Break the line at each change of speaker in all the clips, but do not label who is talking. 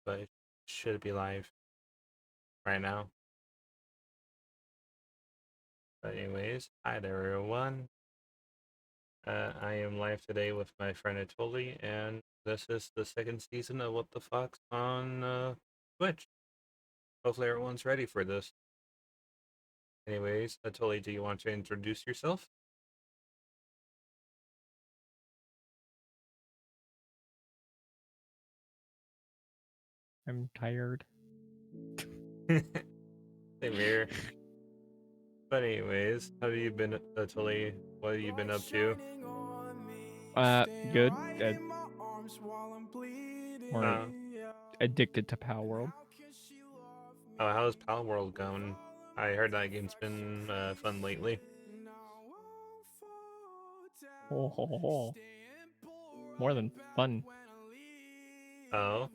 but it should be live right now. But anyways, hi there everyone. I am live today with my friend Atoli, and this is the second season of What the Fox on Twitch. Hopefully everyone's ready for this. Anyways, Atoli, do you want to introduce yourself?
I'm tired.
Same here. But anyways, how have you been, Atoli? What have you been up to?
Good. More
Uh,
addicted to Pal World.
how's Pal World going? I heard that game's been fun lately.
Oh. More than fun.
Oh,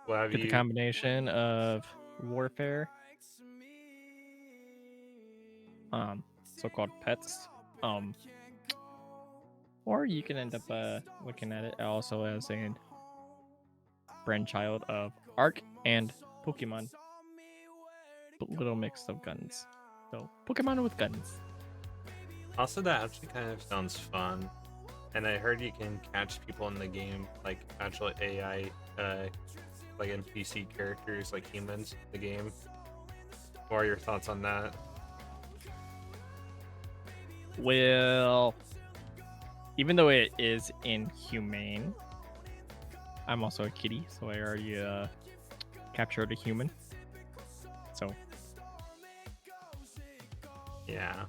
what have
Get the
you?
combination of warfare, so-called pets, or you can end up looking at it also as a brainchild of Ark and Pokemon, but little mix of guns. So Pokemon with guns.
Also, that actually kind of sounds fun. And I heard you can catch people in the game, like actual AI, like NPC characters, like humans in the game. What are your thoughts on that?
Well, even though it is inhumane, I'm also a kitty, so I already captured a human. So
Yeah.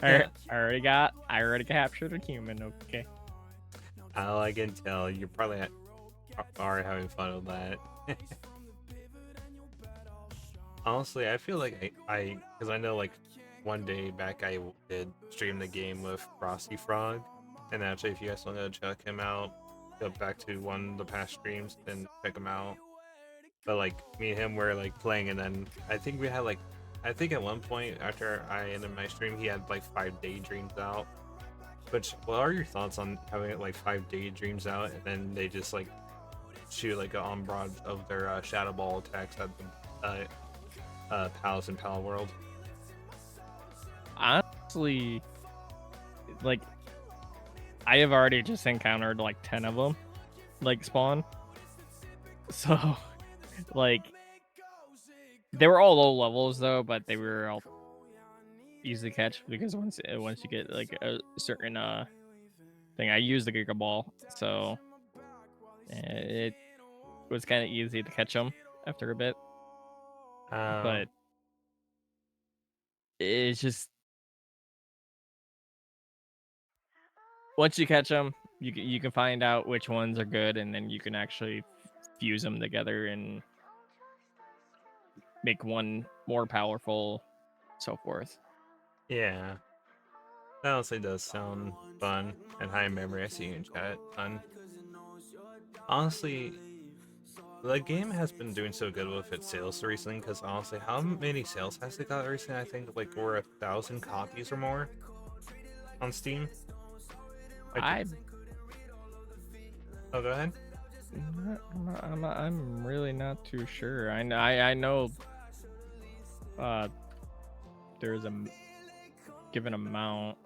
I already captured a human. Okay.
All I can tell, you probably are having fun with that. Honestly, I feel like because I know like one day back I did stream the game with Frosty Frog, and actually if you guys want to check him out, go back to one of the past streams and check him out. But like me and him were like playing, and then I think we had like, I think at one point after I ended my stream, he had like 5 daydreams out. Which, what are your thoughts on having like 5 daydreams out, and then they just like shoot like an onboard of their shadow ball attacks at the Palace and Pal World?
Honestly, like I have already just encountered like 10 of them, like spawn. So, like they were all low levels though, but they were all easy to catch because once you get like a certain thing, I used the Giga Ball, so it was kind of easy to catch them after a bit.
Um,
But it's just once you catch them, you can find out which ones are good, and then you can actually fuse them together and make one more powerful, so forth.
yeah, that honestly does sound fun and high in memory. I see you in chat. Fun. Honestly, the game has been doing so good with its sales recently. Because honestly, how many sales has it got recently? I think like we're 1,000 copies or more on Steam. Like,
I
oh, go ahead.
I'm really not too sure. I know there's a given amount.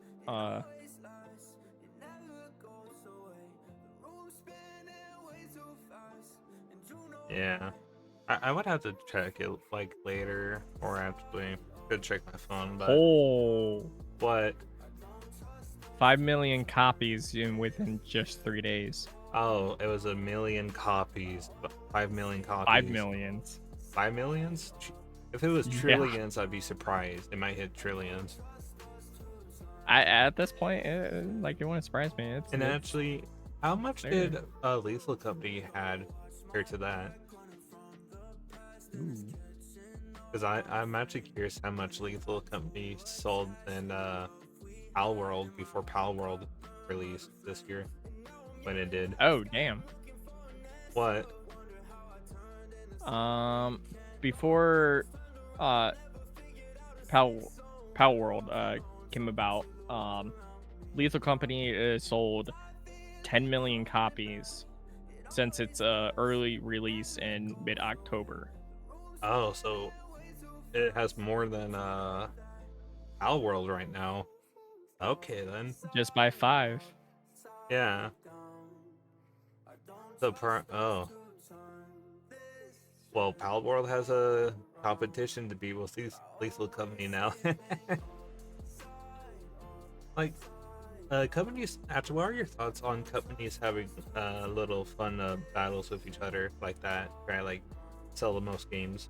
Yeah, I would have to check it like later, or actually could check my phone. But
Oh,
what?
5 million copies in within just 3 days.
Oh, it was 1 million copies. 5 million
Five
copies.
millions.
5 millions? If it was
Yeah.
trillions, I'd be surprised. It might hit trillions.
I at this point, like it wouldn't surprise me.
And
It's
actually, how much
there.
did Lethal Company had compared to that?
Ooh.
Because I'm actually curious how much Lethal Company sold in Pal World before Pal World released this year, when it did.
Oh damn.
What?
Before uh Pal Pal World came about, Lethal Company sold 10 million copies since its early release in mid-October.
Oh, so it has more than World right now. Okay then.
Just by 5.
Yeah. Oh. Well, World has a competition to beat with Lethal Company now. Like, companies. Actually, what are your thoughts on companies having little fun battles with each other like that? Try like sell the most games.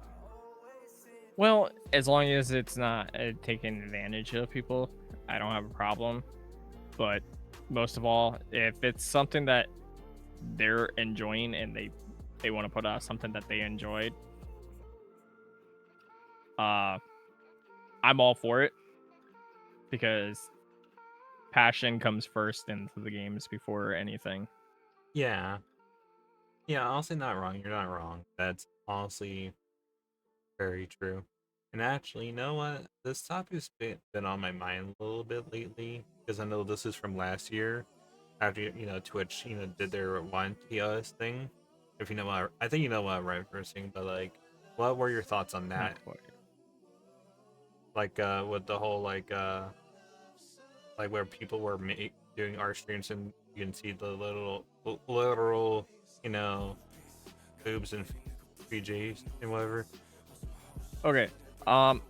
Well, as long as it's not taking advantage of people, I don't have a problem. But most of all, if it's something that they're enjoying and they want to put out something that they enjoyed, I'm all for it, because passion comes first into the games before anything.
Yeah. Yeah, honestly, not wrong. You're not wrong. That's honestly very true. And actually, you know what? This topic's been on my mind a little bit lately because I know this is from last year after Twitch did their one TOS thing. If you know what I think you know what I'm referencing, but like, what were your thoughts on
Not
that?
quite.
Like, with the whole like where people were doing art streams and you can see the literal you know boobs and PJs and whatever.
Okay. Um,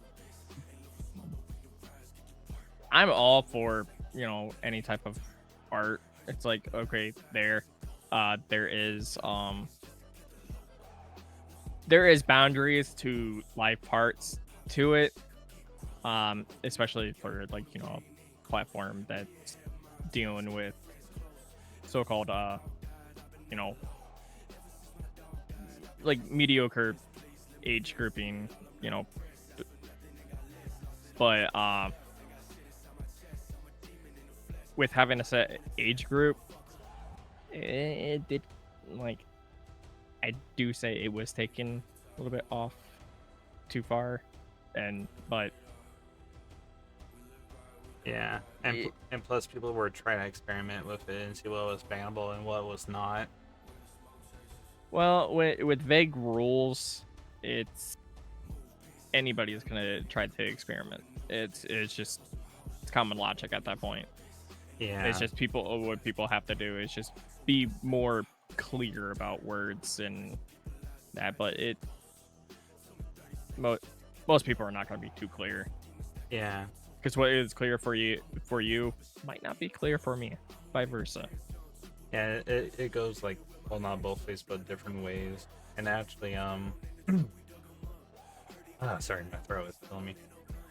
I'm all for, any type of art. It's like, okay, there is boundaries to live parts to it. Especially for, like, a platform that's dealing with so-called you know, like mediocre age grouping, but with having a set age group, it did, like, I do say it was taken a little bit off too far, but
Yeah,
it,
and plus people were trying to experiment with it and see what was bannable and what was not.
well, with vague rules, it's anybody is gonna try to experiment. It's just, it's common logic at that point. It's
Yeah,
just what people have to do is just be more clear about words and that, but most people are not going to be too clear,
yeah,
because what is clear for you might not be clear for me, vice versa.
yeah. It goes like, well, not both ways, but different ways. And actually, sorry, my throat is killing me.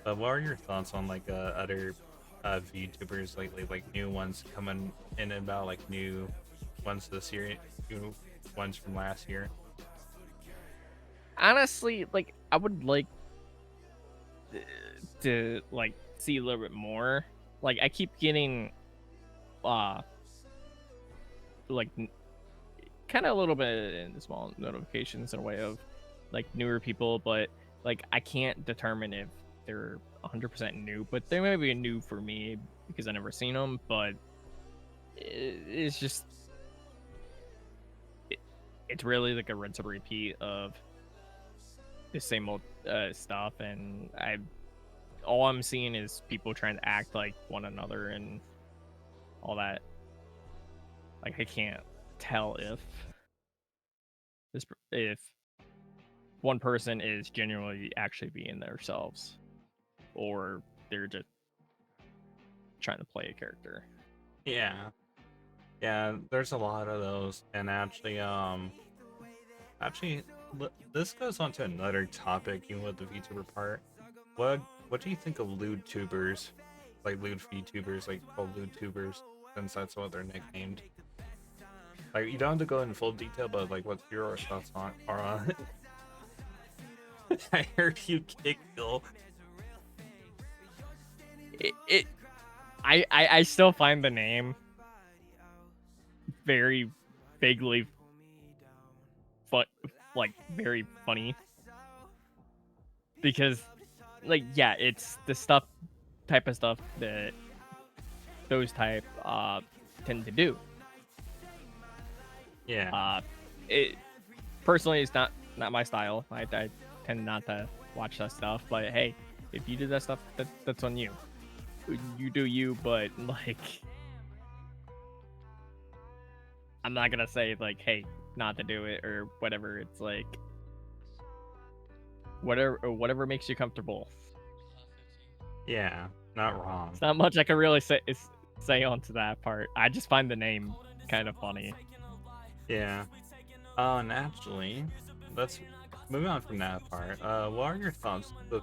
But what are your thoughts on like other VTubers lately, like new ones coming in about like new ones this year, new ones from last year?
Honestly, like, I would like to, like, see a little bit more. Like, I keep getting uh like kind of a little bit in small notifications in a way of, like, newer people, but, like, I can't determine if they're 100% new, but they may be new for me because I never seen them. But it's just, it, it's really like a rinse and repeat of the same old stuff, and all I'm seeing is people trying to act like one another and all that. Like, I can't tell if one person is genuinely actually being themselves, or they're just trying to play a character.
Yeah, yeah. There's a lot of those, and actually, this goes on to another topic, even with the VTuber part. What do you think of lewd tubers, like lewd VTubers, like called lewd tubers, since that's what they're nicknamed? Like, you don't have to go in full detail, but like, what's your thoughts on it? I heard you giggle.
It I still find the name very vaguely, but like very funny, because, like, yeah, it's the type of stuff that those type tend to do.
Yeah.
It personally is not my style. I tend not to watch that stuff. But hey, if you do that stuff, that's on you. You do you. But like, I'm not gonna say like, hey, not to do it or whatever. It's like whatever makes you comfortable.
Yeah, not wrong.
It's not much I can really say onto that part. I just find the name kind of funny.
Yeah. And actually, let's moving on from that part. What are your thoughts with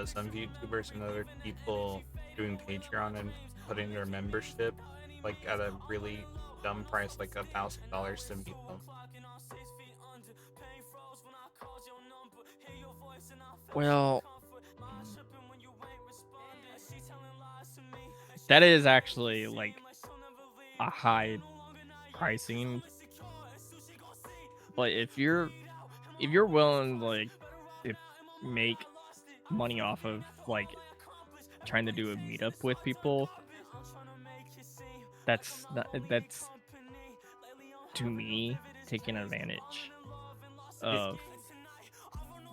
some YouTubers and other people doing Patreon and putting their membership like at a really dumb price, like $1,000 to meet them?
Well, that is actually like a high pricing. But if you're willing like to make money off of like trying to do a meetup with people, that's to me taking advantage of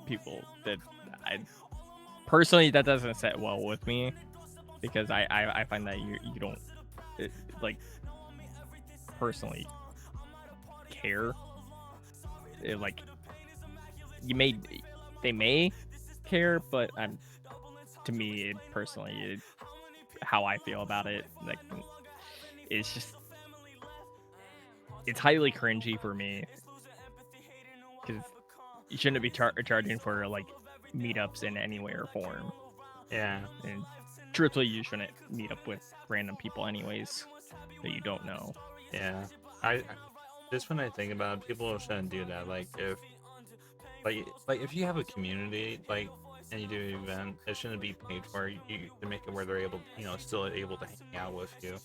people that I personally that doesn't sit well with me, because I find that you don't like personally care. Like they may care, but to me personally, how I feel about it, like it's just it's highly cringy for me, because you shouldn't be charging for like meetups in any way or form.
Yeah.
And truthfully, you shouldn't meet up with random people anyways that you don't know.
Yeah. I just when I think about it, people shouldn't do that. Like if you have a community like and you do an event, it shouldn't be paid for. You to make it where they're able, still able to hang out with you.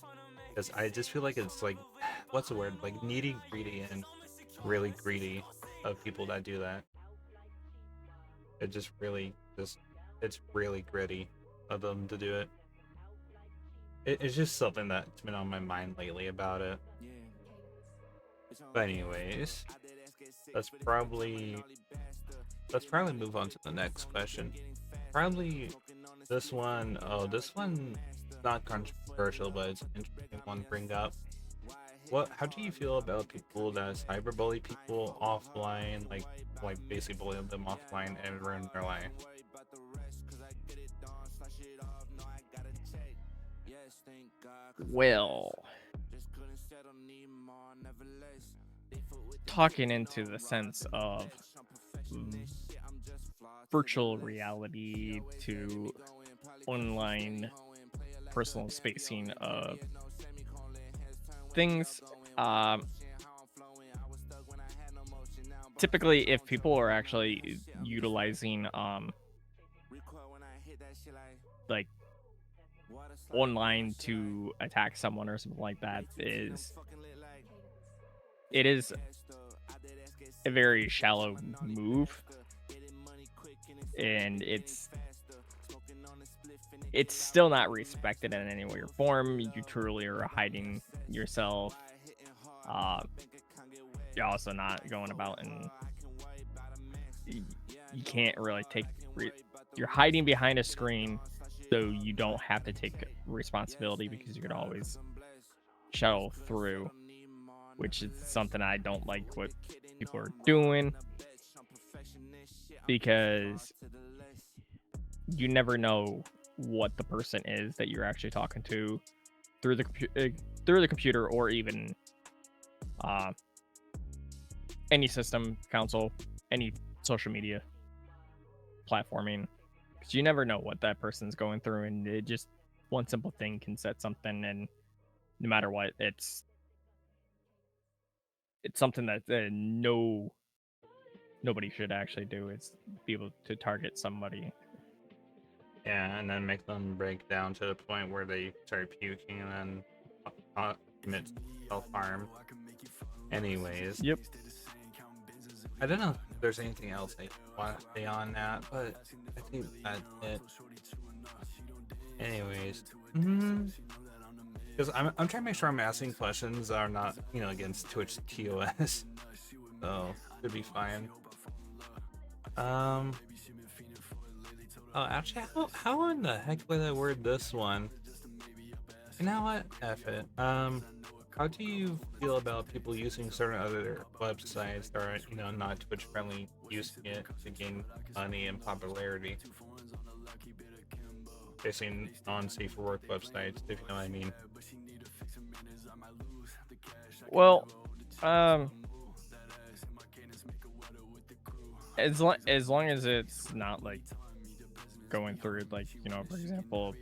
Because I just feel like it's like, what's the word? Like needy, greedy, and really greedy of people that do that. It just really it's really gritty of them to do it. It's just something that's been on my mind lately about it. But anyways, let's probably move on to the next question. Probably this one. Oh, this one not controversial, but it's an interesting one to bring up. How do you feel about people that cyberbully people offline, like basically bully them offline and ruin their life?
Well, talking into the sense of virtual reality to online personal spacing of things, typically if people are actually utilizing like online to attack someone or something like that, it is a very shallow move, and it's still not respected in any way or form. You truly are hiding yourself. You're also not going about, and you can't really take you're hiding behind a screen, so you don't have to take responsibility, because you can always shuttle through, which is something I don't like what people are doing, because you never know what the person is that you're actually talking to through the computer, or even any system, console, any social media platforming, because you never know what that person's going through, and it just one simple thing can set something, and no matter what, it's something that nobody should actually do. It's be able to target somebody.
Yeah, and then make them break down to the point where they start puking and then commit self-harm. Anyways.
Yep.
I don't know if there's anything else I want to say on that, but I think that's it. Anyways. Because I'm trying to make sure I'm asking questions that are not, you know, against Twitch TOS. So should be fine. Um. Oh, actually, how in the heck would I word this one? You know what? F it. How do you feel about people using certain other websites that are, you know, not Twitch friendly, using it to gain money and popularity? Basically, non-safe for work websites, if you know what I mean.
Well, um, as long as it's not like going through like, for example,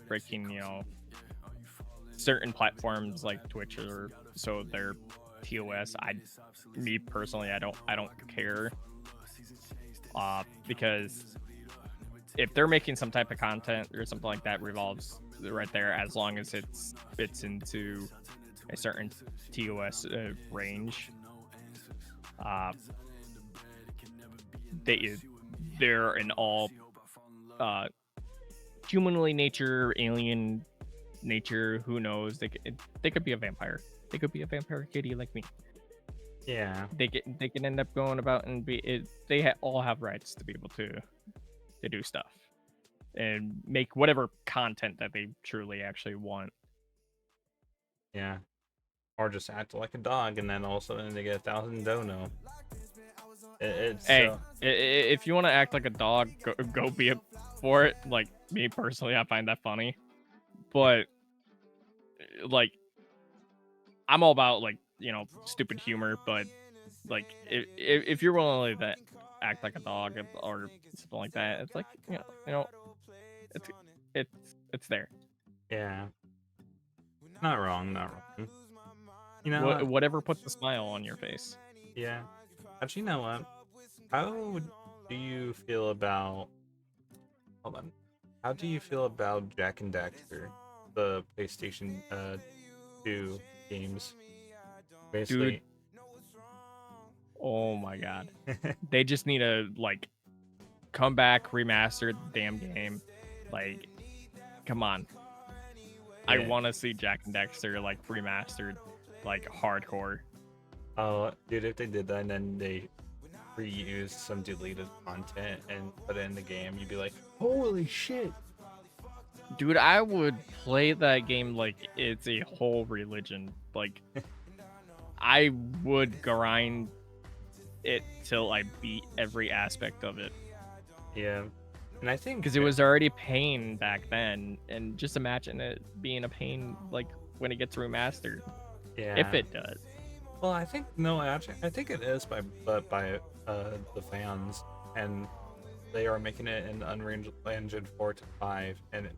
breaking, certain platforms like Twitch or so their TOS. Me personally, I don't care. Because if they're making some type of content or something like that revolves right there, as long as it's fits into a certain TOS range, uh, they're an all humanly nature, alien nature. Who knows? They could be a vampire. They could be a vampire kitty like me.
Yeah.
They can end up going about and all have rights to be able to do stuff and make whatever content that they truly actually want.
Yeah. Or just act like a dog, and then all of a sudden they get 1,000 dono. It's
Hey, if you want to act like a dog, go be for it. Like me personally, I find that funny, but like I'm all about like stupid humor. But like if you're willing to act like a dog or something like that, it's like it's it's there.
yeah. Not wrong, not wrong. You know what?
Whatever puts a smile on your face.
Yeah. Actually, you know what? How do you feel about? Hold on. How do you feel about Jack and Daxter, the PlayStation 2 games? Basically,
Dude, oh my god. They just need to like come back, remaster the damn game. Like, come on. I
Yeah.
want to see Jack and Dexter like remastered, like hardcore.
Oh, dude, if they did that and then they reused some deleted content and put it in the game, you'd be like, holy shit.
Dude, I would play that game like it's a whole religion. Like, I would grind it till I beat every aspect of it.
Yeah. And I think
Because it was already pain back then, and just imagine it being a pain like when it gets remastered,
yeah.
if it does.
Well, I think no, actually, I think it is by the fans, and they are making it in Unreal Engine 4 to 5, and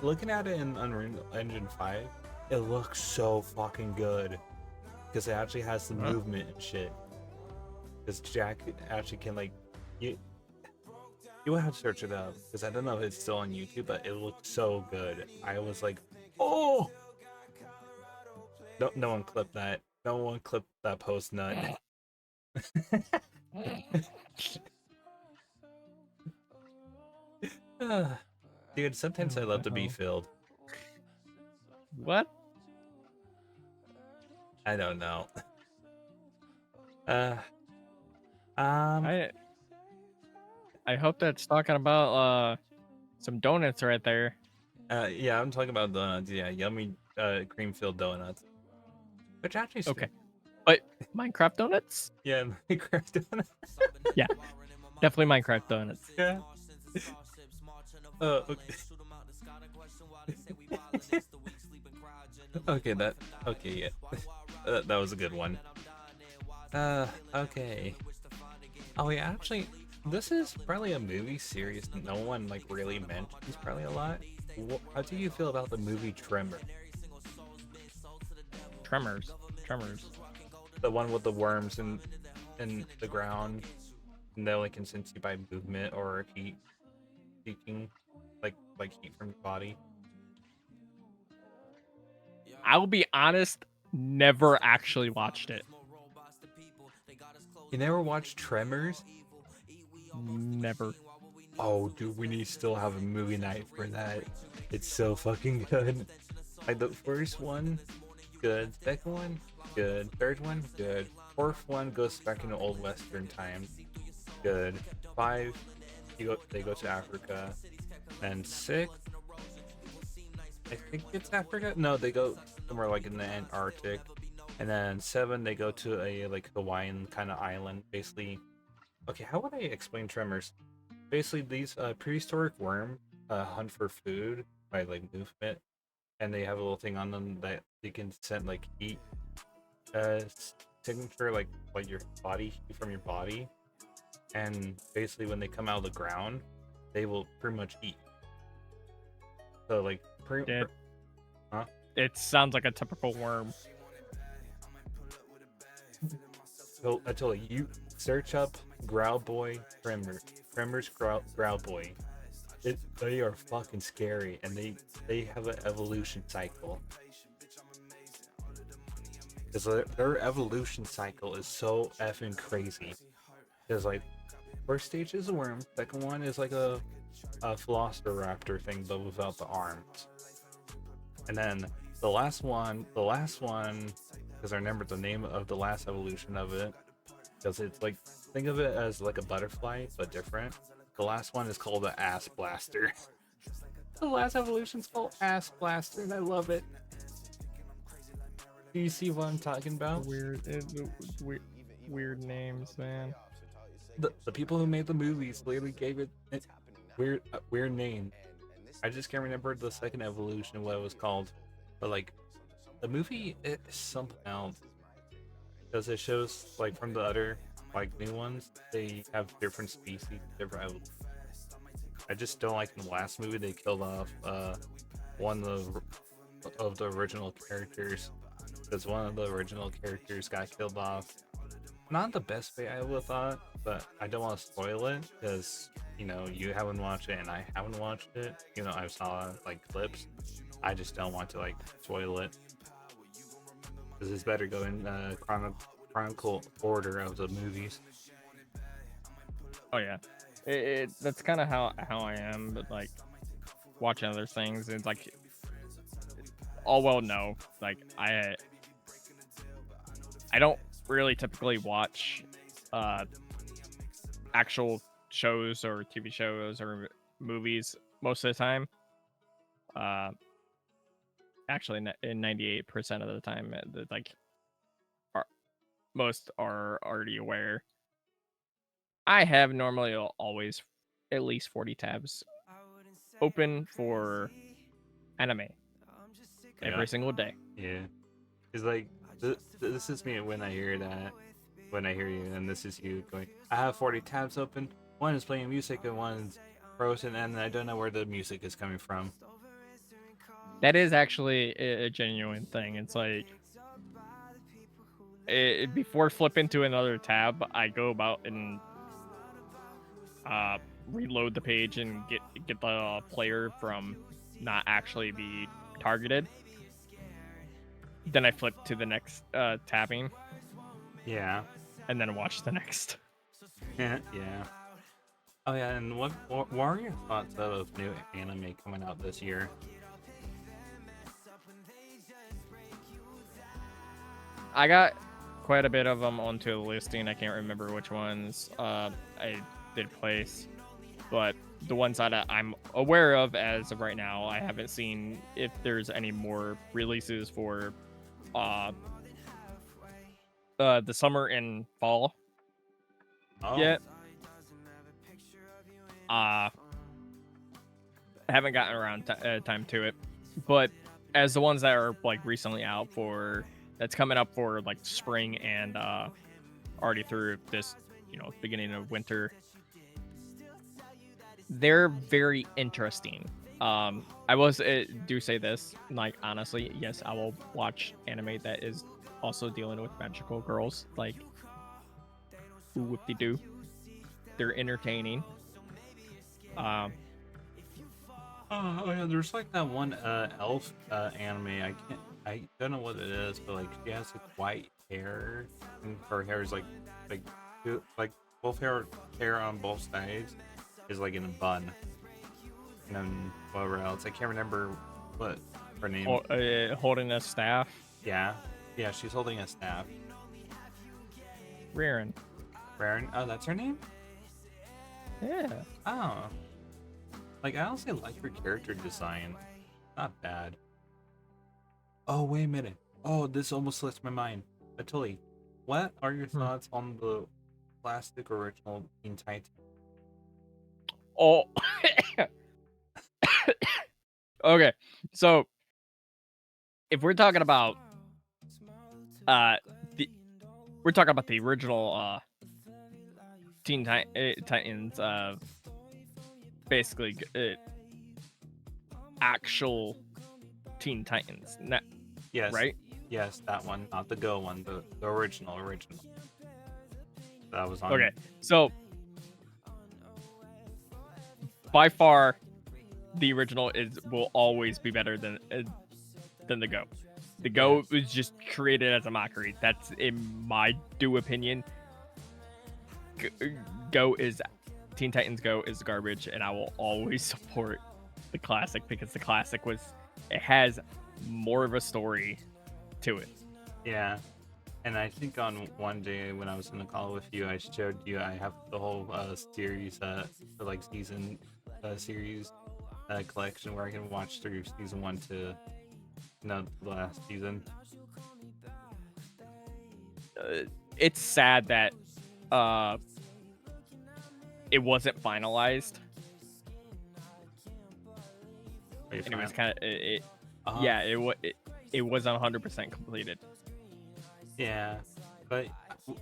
looking at it in Unreal Engine 5, it looks so fucking good because it actually has the movement and shit. Because Jack actually can like you will have to search it up because I don't know if it's still on YouTube, but it looked so good. I was like, oh. No one clipped that. No one clipped that post nut. Dude, sometimes I love to be filled.
What?
I don't know.
I hope that's talking about some donuts right there.
Yeah, I'm talking about donuts. Yeah, yummy cream filled donuts. Which actually
Okay. But Minecraft donuts?
Yeah, Minecraft donuts.
Yeah. Definitely Minecraft donuts.
Yeah. Okay. Okay, yeah. That was a good one. Okay. Oh, yeah, actually, this is probably a movie series no one, like, really mentions probably a lot. How do you feel about the movie Tremor?
Tremors.
The one with the worms in the ground, and they only can sense you by movement or heat seeking, like heat from the body.
I'll be honest, never actually watched it.
You never watched Tremors?
Never.
Oh, dude, we need to still have a movie night for that. It's so fucking good. Like the first one, good. Second one, good. Third one, good. Fourth one goes back into old western times, good. Five, they go to Africa. And six, I think it's Africa. No, they go somewhere like in the Antarctic. And then seven, they go to a like Hawaiian kind of island. Basically, okay, how would I explain Tremors? Basically, these prehistoric worm hunt for food by like movement, and they have a little thing on them that you can send like heat uh, signature, like your body heat from your body. And basically, when they come out of the ground, they will pretty much eat. So like,
It,
huh?
it sounds like a typical worm.
So I told you, search up Growlboy Tremors Growlboy. They are fucking scary, and they have an evolution cycle. Because their evolution cycle is so effing crazy. Because like, first stage is a worm. Second one is like a Velociraptor thing, but without the arms. And then the last one, because I remember the name of the last evolution of it, because it's like, think of it as like a butterfly but different. The last one is called the Ass Blaster. The last evolution's called Ass Blaster, and I love it. Do you see what I'm talking about?
Weird names, man.
The people who made the movies literally gave it weird name. I just can't remember the second evolution what it was called, but like the movie is something else because it shows like from the other like new ones they have different species, different evolutions. I just don't like in the last movie they killed off one of the original characters because one of the original characters got killed off. Not the best way I would have thought, but I don't want to spoil it because you know you haven't watched it and I haven't watched it. You know I saw like clips. I just don't want to like spoil it because it's better go in chronicle order of the movies.
Oh yeah, that's kind of how I am. But like watching other things, it's like all well no. Like I don't really typically watch actual shows or TV shows or movies most of the time. Actually, in 98% of the time, like most are already aware. I have normally always at least 40 tabs open for anime every single day.
Yeah, it's like this is me when I hear that, when I hear you, and this is you going. I have 40 tabs open. One is playing music and one's frozen, and I don't know where the music is coming from.
That is actually a genuine thing. It's like before flipping to another tab, I go about and reload the page and get the player from not actually be targeted. Then I flip to the next tabbing.
Yeah.
And then watch the next.
Yeah. Oh yeah, and what are your thoughts of new anime coming out this year?
I got quite a bit of them onto the listing. I can't remember which ones I did place, but the ones that I'm aware of as of right now, I haven't seen if there's any more releases for the summer and fall yet. I haven't gotten around time to it, but as the ones that are like recently out for that's coming up for like spring and already through this, beginning of winter, they're very interesting. I was do say this, like honestly, yes, I will watch anime that is also dealing with magical girls. Like, ooh, whoop-de-doo. They're entertaining.
Oh yeah, there's like that one elf anime. I don't know what it is, but like she has like white hair, and her hair is like both hair on both sides is like in a bun. And then whatever else, I can't remember what Her name.
Holding a staff.
Yeah. Yeah, she's holding a staff.
Ririn.
Baron. Oh, that's her name?
Yeah.
Oh. Like, I honestly like her character design. Not bad. Oh, wait a minute. Oh, this almost slipped my mind. Atuli, what are your thoughts on the classic original Teen Titans?
Oh. Okay. So, if we're talking about we're talking about the original Titans, basically actual Teen Titans,
Yes.
right?
Yes, that one, not the Go one, the original. That was on.
Okay, so by far, the original will always be better than the Go. The Go was just created as a mockery. That's in my due opinion. Teen Titans Go is garbage, and I will always support the classic because the classic it has more of a story to it.
Yeah. And I think on one day when I was in the call with you, I showed you I have the whole series, like season series collection where I can watch through season 1 to the last season.
It's sad that it wasn't finalized.
Wait,
And it was kind of yeah, it wasn't 100% completed.
Yeah, but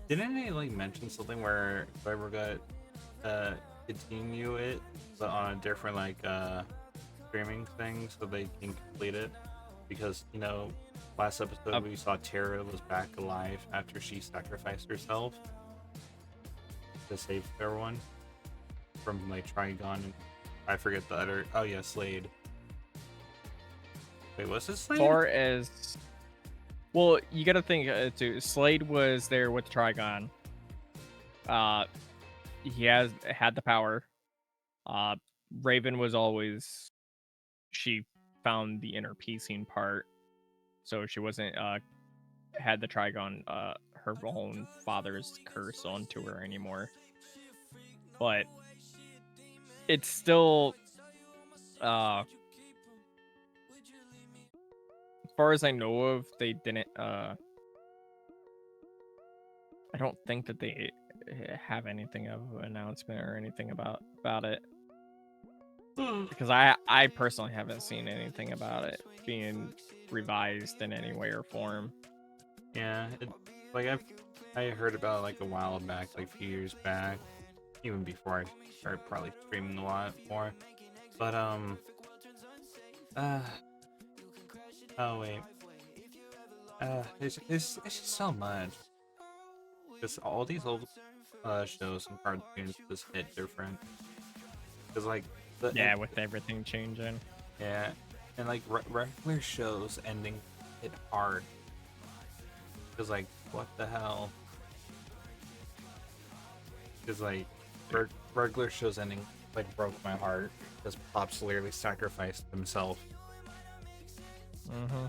didn't they like mention something where we're gonna continue it, but on a different like streaming thing so they can complete it? Because last episode we saw Tara was back alive after she sacrificed herself to save everyone from like Trigon and I forget the other. Oh yeah, Slade. Wait, what's this Slade?
As far as well, you got to think too. Slade was there with Trigon. He had the power. Raven was always, she found the inner piecing part, so she wasn't had the Trigon her own father's curse onto her anymore. But it's still as far as I know of, they didn't I don't think that they have anything of an announcement or anything about it. Because I personally haven't seen anything about it being revised in any way or form.
Yeah, I heard about it like a while back, like a few years back, even before I started probably streaming a lot more. But oh wait, it's just so much. Just all these old shows and cartoons just hit different. Cause like
with everything changing.
Yeah, and like regular shows ending hit hard. Cause like what the hell? Cause like regular shows ending like broke my heart. Cause Pops literally sacrificed himself.
Mm-hmm.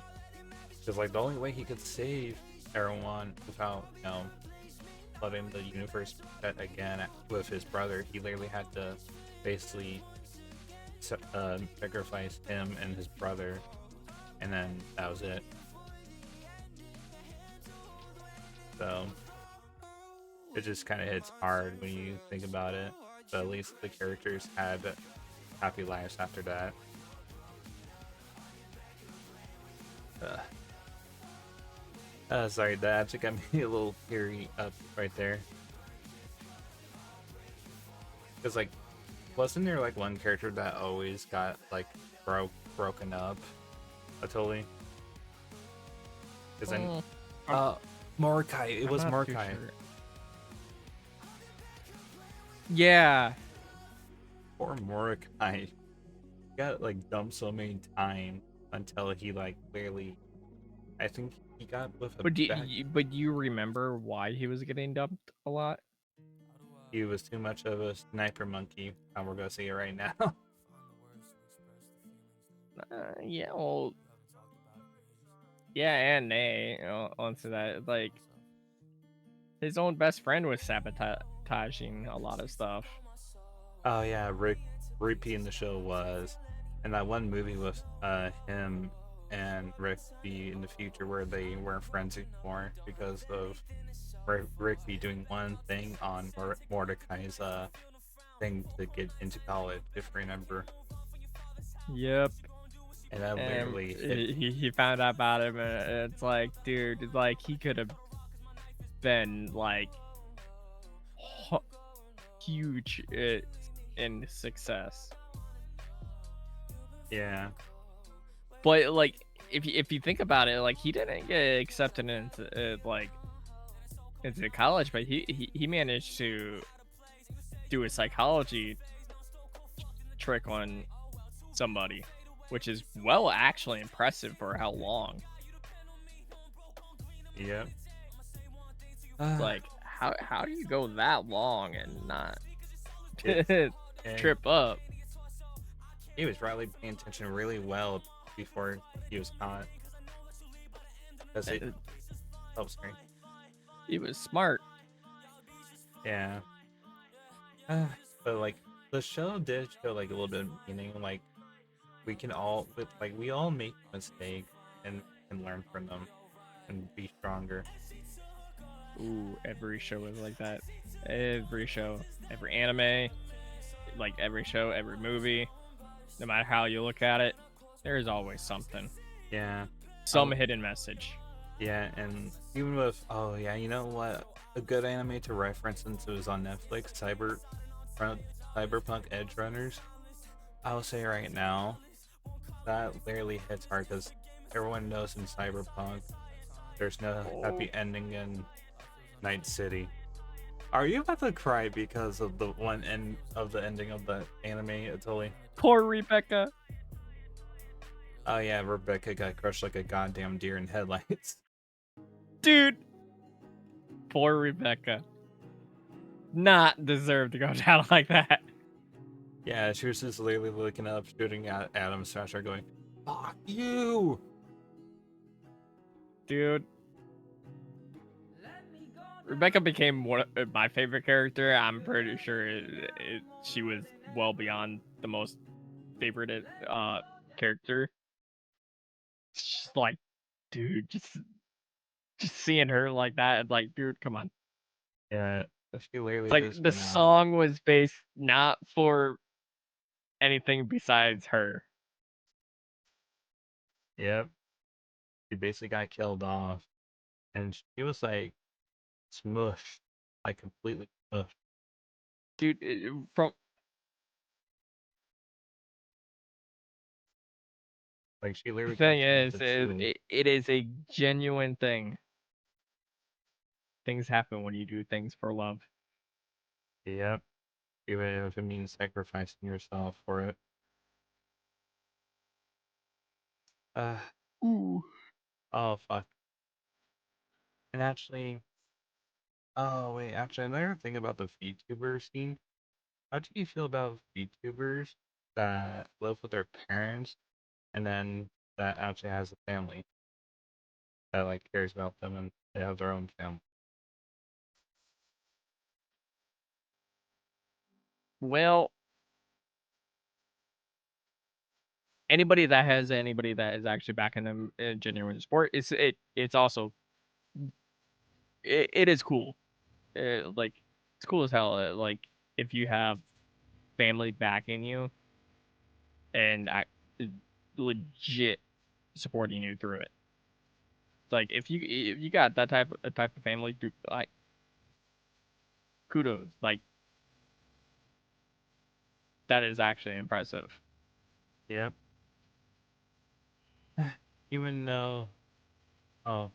Cause like the only way he could save everyone without letting the universe set again with his brother, he literally had to basically sacrifice him and his brother, and then that was it. So it just kind of hits hard when you think about it, but at least the characters had happy lives after that. Sorry, that actually got me a little teary up right there. Because like, wasn't there like one character that always got like broken up? Totally. Because then, Mordecai. It was Mordecai. Sure.
Yeah.
Poor Mordecai. He got like dumped so many times until he like clearly, I think he got with a.
But you remember why he was getting dumped a lot?
He was too much of a sniper monkey. And we're gonna say it right now.
Yeah, well, Yeah, and Nay onto that, like his own best friend was sabotaging a lot of stuff.
Oh yeah, Rick repeating the show was, and that one movie with him and Rick in the future where they weren't friends anymore because of Rick doing one thing on Mordecai's thing to get into college, if you remember,
Yep.
and that
And
literally hit.
he found out about him, and it's like, dude, like he could have been like huge in success.
Yeah,
But like, if you think about it, like he didn't get accepted into into college, but he managed to do a psychology trick on somebody, which is actually impressive for how long.
yep.
Like how do you go that long and not
And
trip up?
he was probably paying attention really well before he was caught. Because it helps me.
He was smart.
Yeah. But like the show did show like a little bit of meaning. Like we all make mistakes and can learn from them and be stronger.
Ooh, every show is like that. Every show, every anime, like every show, every movie, no matter how you look at it, there's always something.
Yeah.
Some hidden message.
Yeah, and even with you know what? A good anime to reference since it was on Netflix, Cyberpunk Edge Runners. I'll say right now, that literally hits hard because everyone knows in Cyberpunk there's no happy ending in Night City. Are you about to cry because of the one end of the ending of the anime, Italy?
Poor Rebecca.
Oh yeah, Rebecca got crushed like a goddamn deer in headlights.
Dude. Poor Rebecca. Not deserve to go down like that.
Yeah, she was just literally looking up, shooting at Adam Smasher, going, "Fuck you!"
Dude. Rebecca became one of my favorite character. I'm pretty sure she was well beyond the most favorite character. Just like, dude, just seeing her like that, like, dude, come on.
Yeah, she literally
It's like
just
the
went out.
song was based not for anything besides her.
Yep, she basically got killed off, and she was like smushed, like completely smushed.
Dude, from
Like she
the
literally got
thing
turned
is,
into chew.
it is a genuine thing. Things happen when you do things for love.
Yep, even if it means sacrificing yourself for it. Uh,
Ooh.
oh fuck. And actually, oh wait, actually, another thing about the VTuber scene. How do you feel about VTubers that live with their parents and then that actually has a family that like cares about them and they have their own family?
Well, anybody that is actually backing them in genuine sport, it's also it is cool. Like it's cool as hell. Like if you have family backing you and legit supporting you through it. Like if you got that type of family, dude, like kudos. Like that is actually impressive.
Yep. Even though, oh,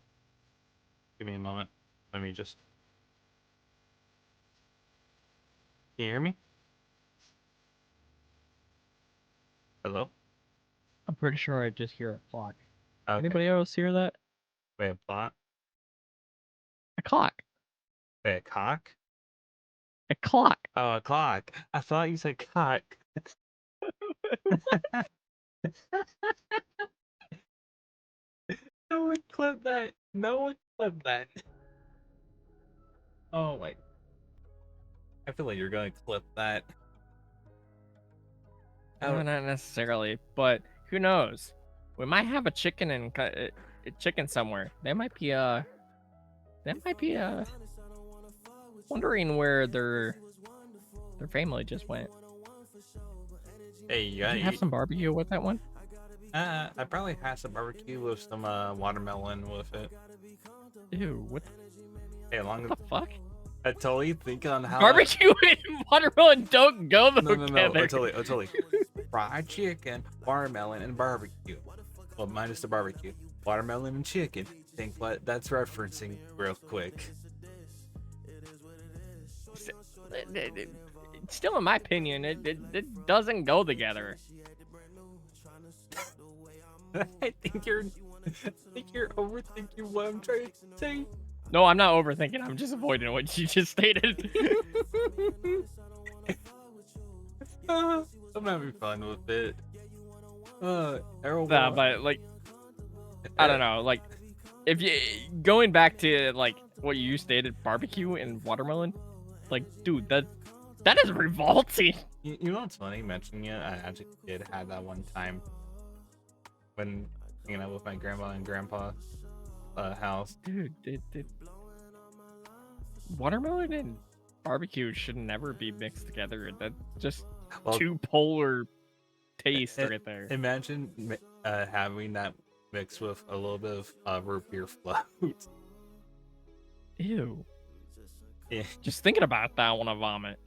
give me a moment. Let me just. Can you hear me? Hello?
I'm pretty sure I just hear a clock.
Okay.
Anybody else hear that?
Wait, a plot?
A clock.
Wait, a cock?
A clock.
Oh, a clock. I thought you said cock. No one clip that. No one clip that. Oh my. I feel like you're gonna clip that.
No, not necessarily, but who knows? We might have a chicken and a chicken somewhere. They might be wondering where their family just went.
Hey, you
Did
gotta
you have
eat.
some barbecue with that one?
I probably had some barbecue with some watermelon with it.
Ew, what
Hey, long as
the fuck?
I totally think on how
Barbecue and watermelon don't go
No,
together.
totally. Fried chicken, watermelon, and barbecue. Well, minus the barbecue. Watermelon and chicken. Think what that's referencing real quick.
Still, in my opinion, it doesn't go together.
I think you're overthinking what I'm trying to say.
No, I'm not overthinking. I'm just avoiding what you just stated.
I'm having fun with it. Arrow
Nah, but like, I don't know. Like, if you going back to like what you stated, barbecue and watermelon, like, dude, that is revolting.
You know what's funny mentioning it? I actually did have that one time when hanging out with my grandma and grandpa house.
Dude, watermelon and barbecue should never be mixed together. That's just two polar tastes right there.
Imagine having that mixed with a little bit of root beer float.
Ew.
Yeah.
Just thinking about that, I want to vomit.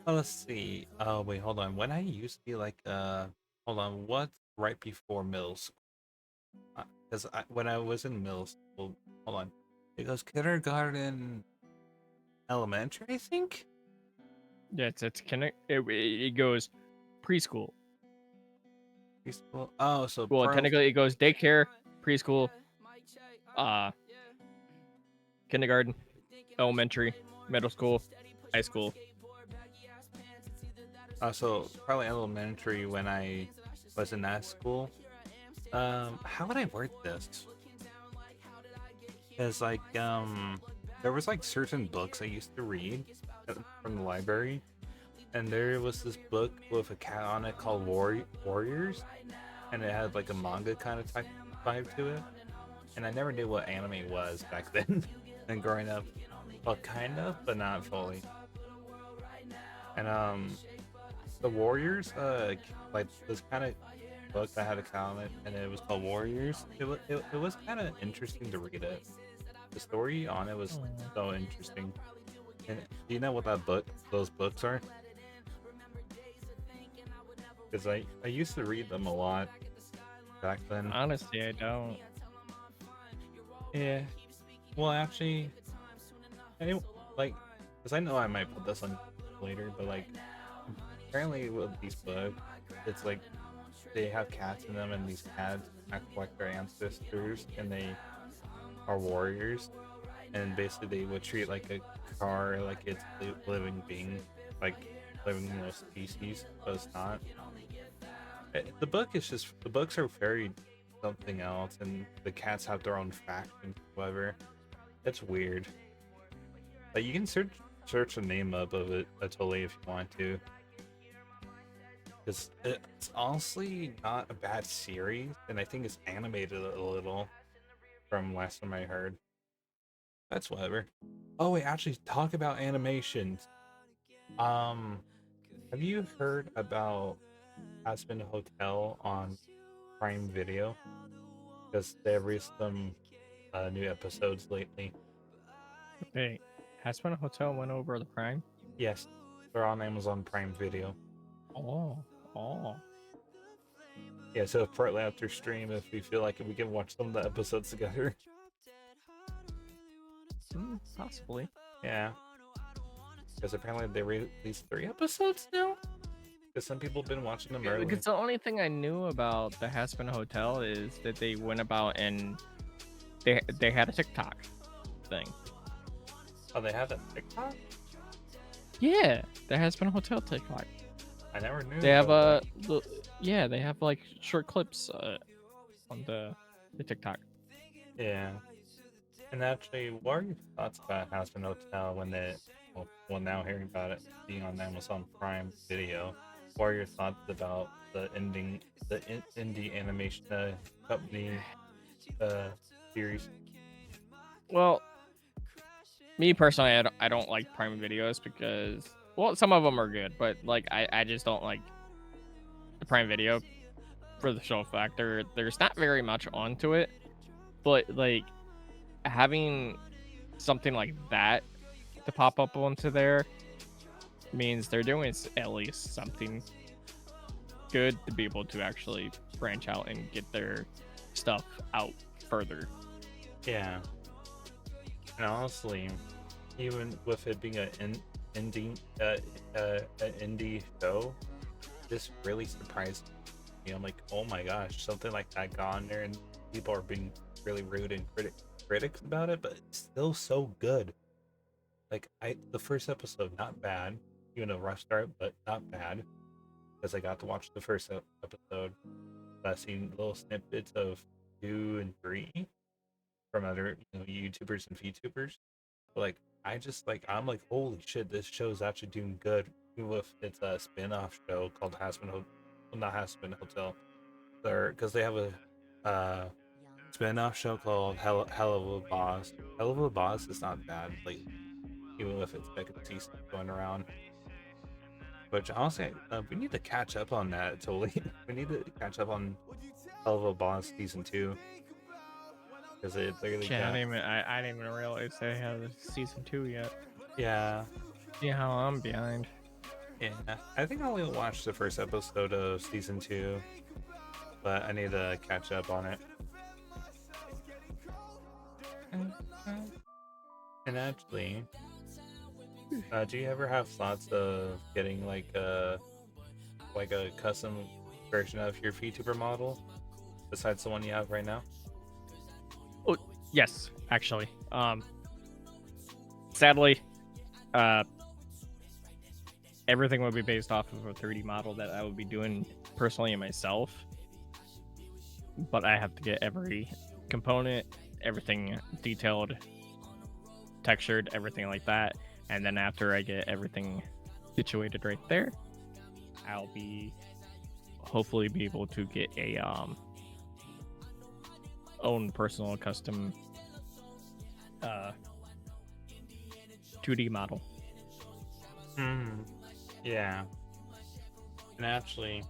Oh, let's see. Oh wait, hold on. When I used to be like, hold on. What's right before middle school? Because when I was in middle school, hold on. It goes kindergarten, elementary, I think.
Yeah, it's it goes preschool.
Preschool. Oh, so
Well, technically it goes daycare, preschool, kindergarten, elementary, middle school, high school.
So probably elementary when I was in that school. How would I word this? Because like there was like certain books I used to read from the library, and there was this book with a cat on it called Warriors, and it had like a manga kind of type vibe to it, and I never knew what anime was back then. And growing up, well, kind of, but not fully. And the Warriors, like this kind of book that had a cat on it, and it was called Warriors. It was kind of interesting to read it. The story on it was so interesting. And do you know what those books are? Because I used to read them a lot back then.
Honestly, I don't.
Yeah. Well, actually, because I know I might put this on later, but like, apparently with these books, it's like they have cats in them, and these cats act like their ancestors, and they are warriors, and basically they would treat like a car like it's a living being, like living species, but it's not. The books are very something else, and the cats have their own faction. However, it's weird. Like you can search the name up of it totally if you want to. It's honestly not a bad series, and I think it's animated a little from last time I heard. That's whatever. Oh wait, actually talk about animations. Have you heard about Aspen Hotel on Prime Video? Because they have released some new episodes lately.
Hey, Aspen Hotel went over the Prime?
Yes, they're on Amazon Prime Video.
Oh.
Yeah, so partly after stream, if we feel like it, we can watch some of the episodes together.
Possibly.
Yeah. Because apparently they released 3 episodes now? Because some people have been watching them early.
Because the only thing I knew about the Aspen Hotel is that they went about and they had a TikTok thing.
Oh, they have a TikTok?
Yeah, the Aspen Hotel TikTok.
I never knew.
They have they have like short clips on the the TikTok.
Yeah. And actually, what are your thoughts about Hazbin Hotel when well, now hearing about it being on Amazon Prime Video? What are your thoughts about the ending, indie animation company uh, series?
Well, me personally, I don't like Prime Videos because, well, some of them are good, but like I just don't like the Prime Video for the show factor. There's not very much onto it, but like having something like that to pop up onto there means they're doing at least something good to be able to actually branch out and get their stuff out further.
Yeah. And honestly, even with it being indie, an indie show, this really surprised me. I'm like, oh my gosh, something like that got on there, and people are being really rude and critics about it, but it's still so good. Like the first episode, not bad, even a rough start, but not bad because I got to watch the first episode. I've seen little snippets of 2 and 3 from other YouTubers and VTubers. But like I'm like, holy shit, this show is actually doing good. Even with its a spin-off show called well, not Hazbin Hotel, because they have a uh spin-off show called Hell of a Boss. Hell of a Boss is not bad, like even with its second season going around. Which honestly, we need to catch up on that. Totally, we need to catch up on Hell of a Boss season 2 because it literally
Shit,
got
I didn't even realize they have season 2 yet.
yeah.
See how I'm behind.
Yeah, I think I only watched the first episode of season 2, but I need to catch up on it. And actually, do you ever have thoughts of getting like a custom version of your VTuber model besides the one you have right now?
Oh, yes, actually. Sadly, everything would be based off of a 3D model that I would be doing personally myself. But I have to get every component, everything detailed, textured, everything like that. And then after I get everything situated right there, I'll be hopefully be able to get a own personal custom 2D model.
Yeah. And actually,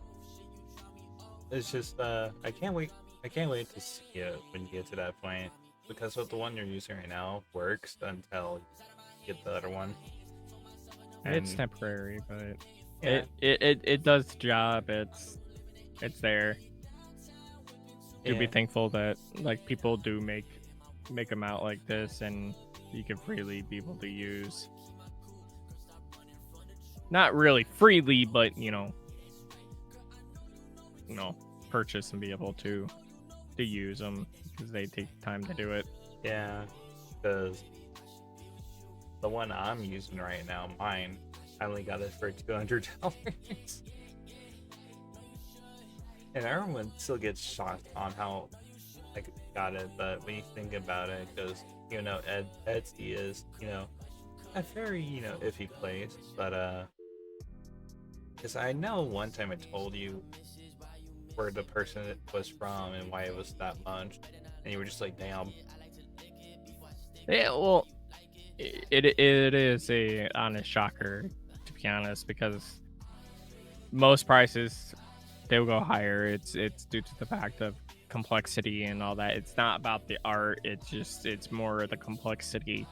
it's just I can't wait to see it when you get to that point, because with the one you're using right now works until you get the other one.
It's temporary, but
yeah,
it does the job. It's there. You'll be thankful that like people do make them out like this, and you can freely be able to use. Not really freely, but purchase and be able to use them because they take time to do it.
Yeah, because the one I'm using right now, mine, I only got it for $200. And everyone still gets shocked on how I got it, but when you think about it, because Etsy is a very iffy place, but because I know one time I told you where the person was from and why it was that much, and you were just like, damn.
Yeah, well, it is a honest shocker, to be honest, because most prices they'll go higher. It's due to the fact of complexity and all that. It's not about the art. It's more the complexity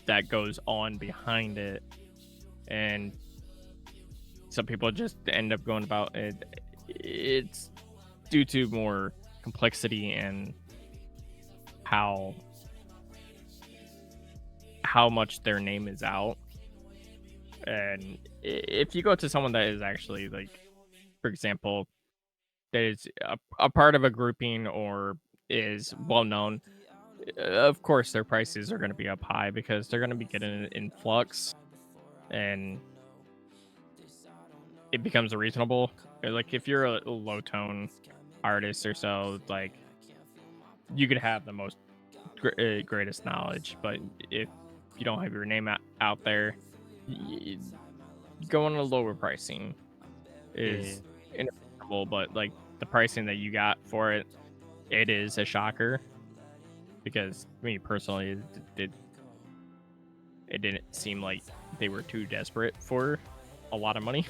that goes on behind it, and some people just end up going about it. It's due to more complexity and how much their name is out. And if you go to someone that is actually like, for example, that is a part of a grouping or is well known, of course their prices are going to be up high because they're going to be getting an influx, and it becomes reasonable. Like if you're a low tone artist or so, like you could have the most greatest knowledge, but if you don't have your name out there, y- going a lower pricing
Yeah.
is inevitable. But like the pricing that you got for it, it is a shocker because me personally, it didn't seem like they were too desperate for a lot of money.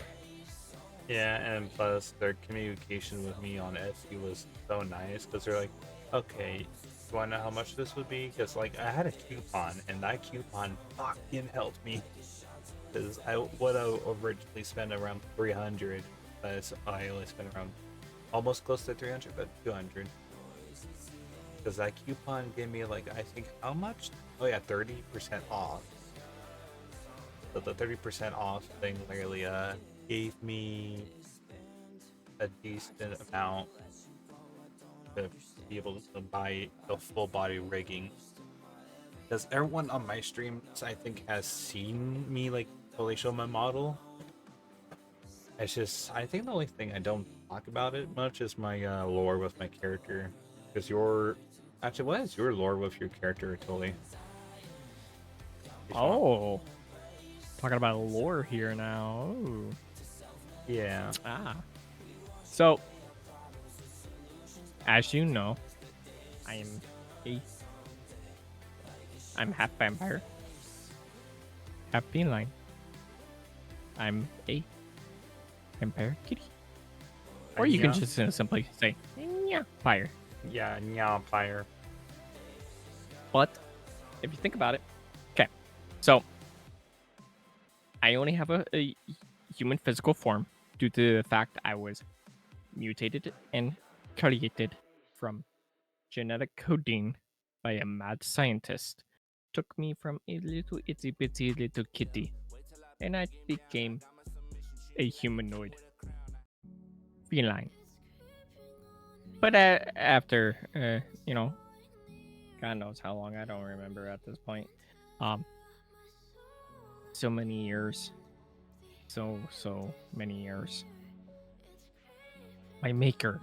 Yeah, and plus their communication with me on Etsy was so nice because they're like, okay, you want to know how much this would be? Because like I had a coupon and that coupon fucking helped me because I would have originally spent around 300, but I only spent around almost close to 300, but 200. Because that coupon gave me like I think how much? Oh yeah, 30% off. So the 30% off thing literally gave me a decent amount to be able to buy the full body rigging. Because everyone on my streams, I think, has seen me like totally show my model. It's just, I think the only thing I don't talk about it much is my lore with my character. Because actually, what is your lore with your character, Totally?
Oh, talking about lore here now. Ooh.
Yeah.
So, as you know, I am a I'm half vampire, half feline. I'm a vampire kitty. Or you can just simply say fire.
Yeah, fire.
But if you think about it, okay, so I only have a human physical form due to the fact I was mutated and created from genetic coding by a mad scientist. Took me from a little itsy bitsy little kitty, and I became a humanoid feline. But after, God knows how long, I don't remember at this point. So many years, so many years. My maker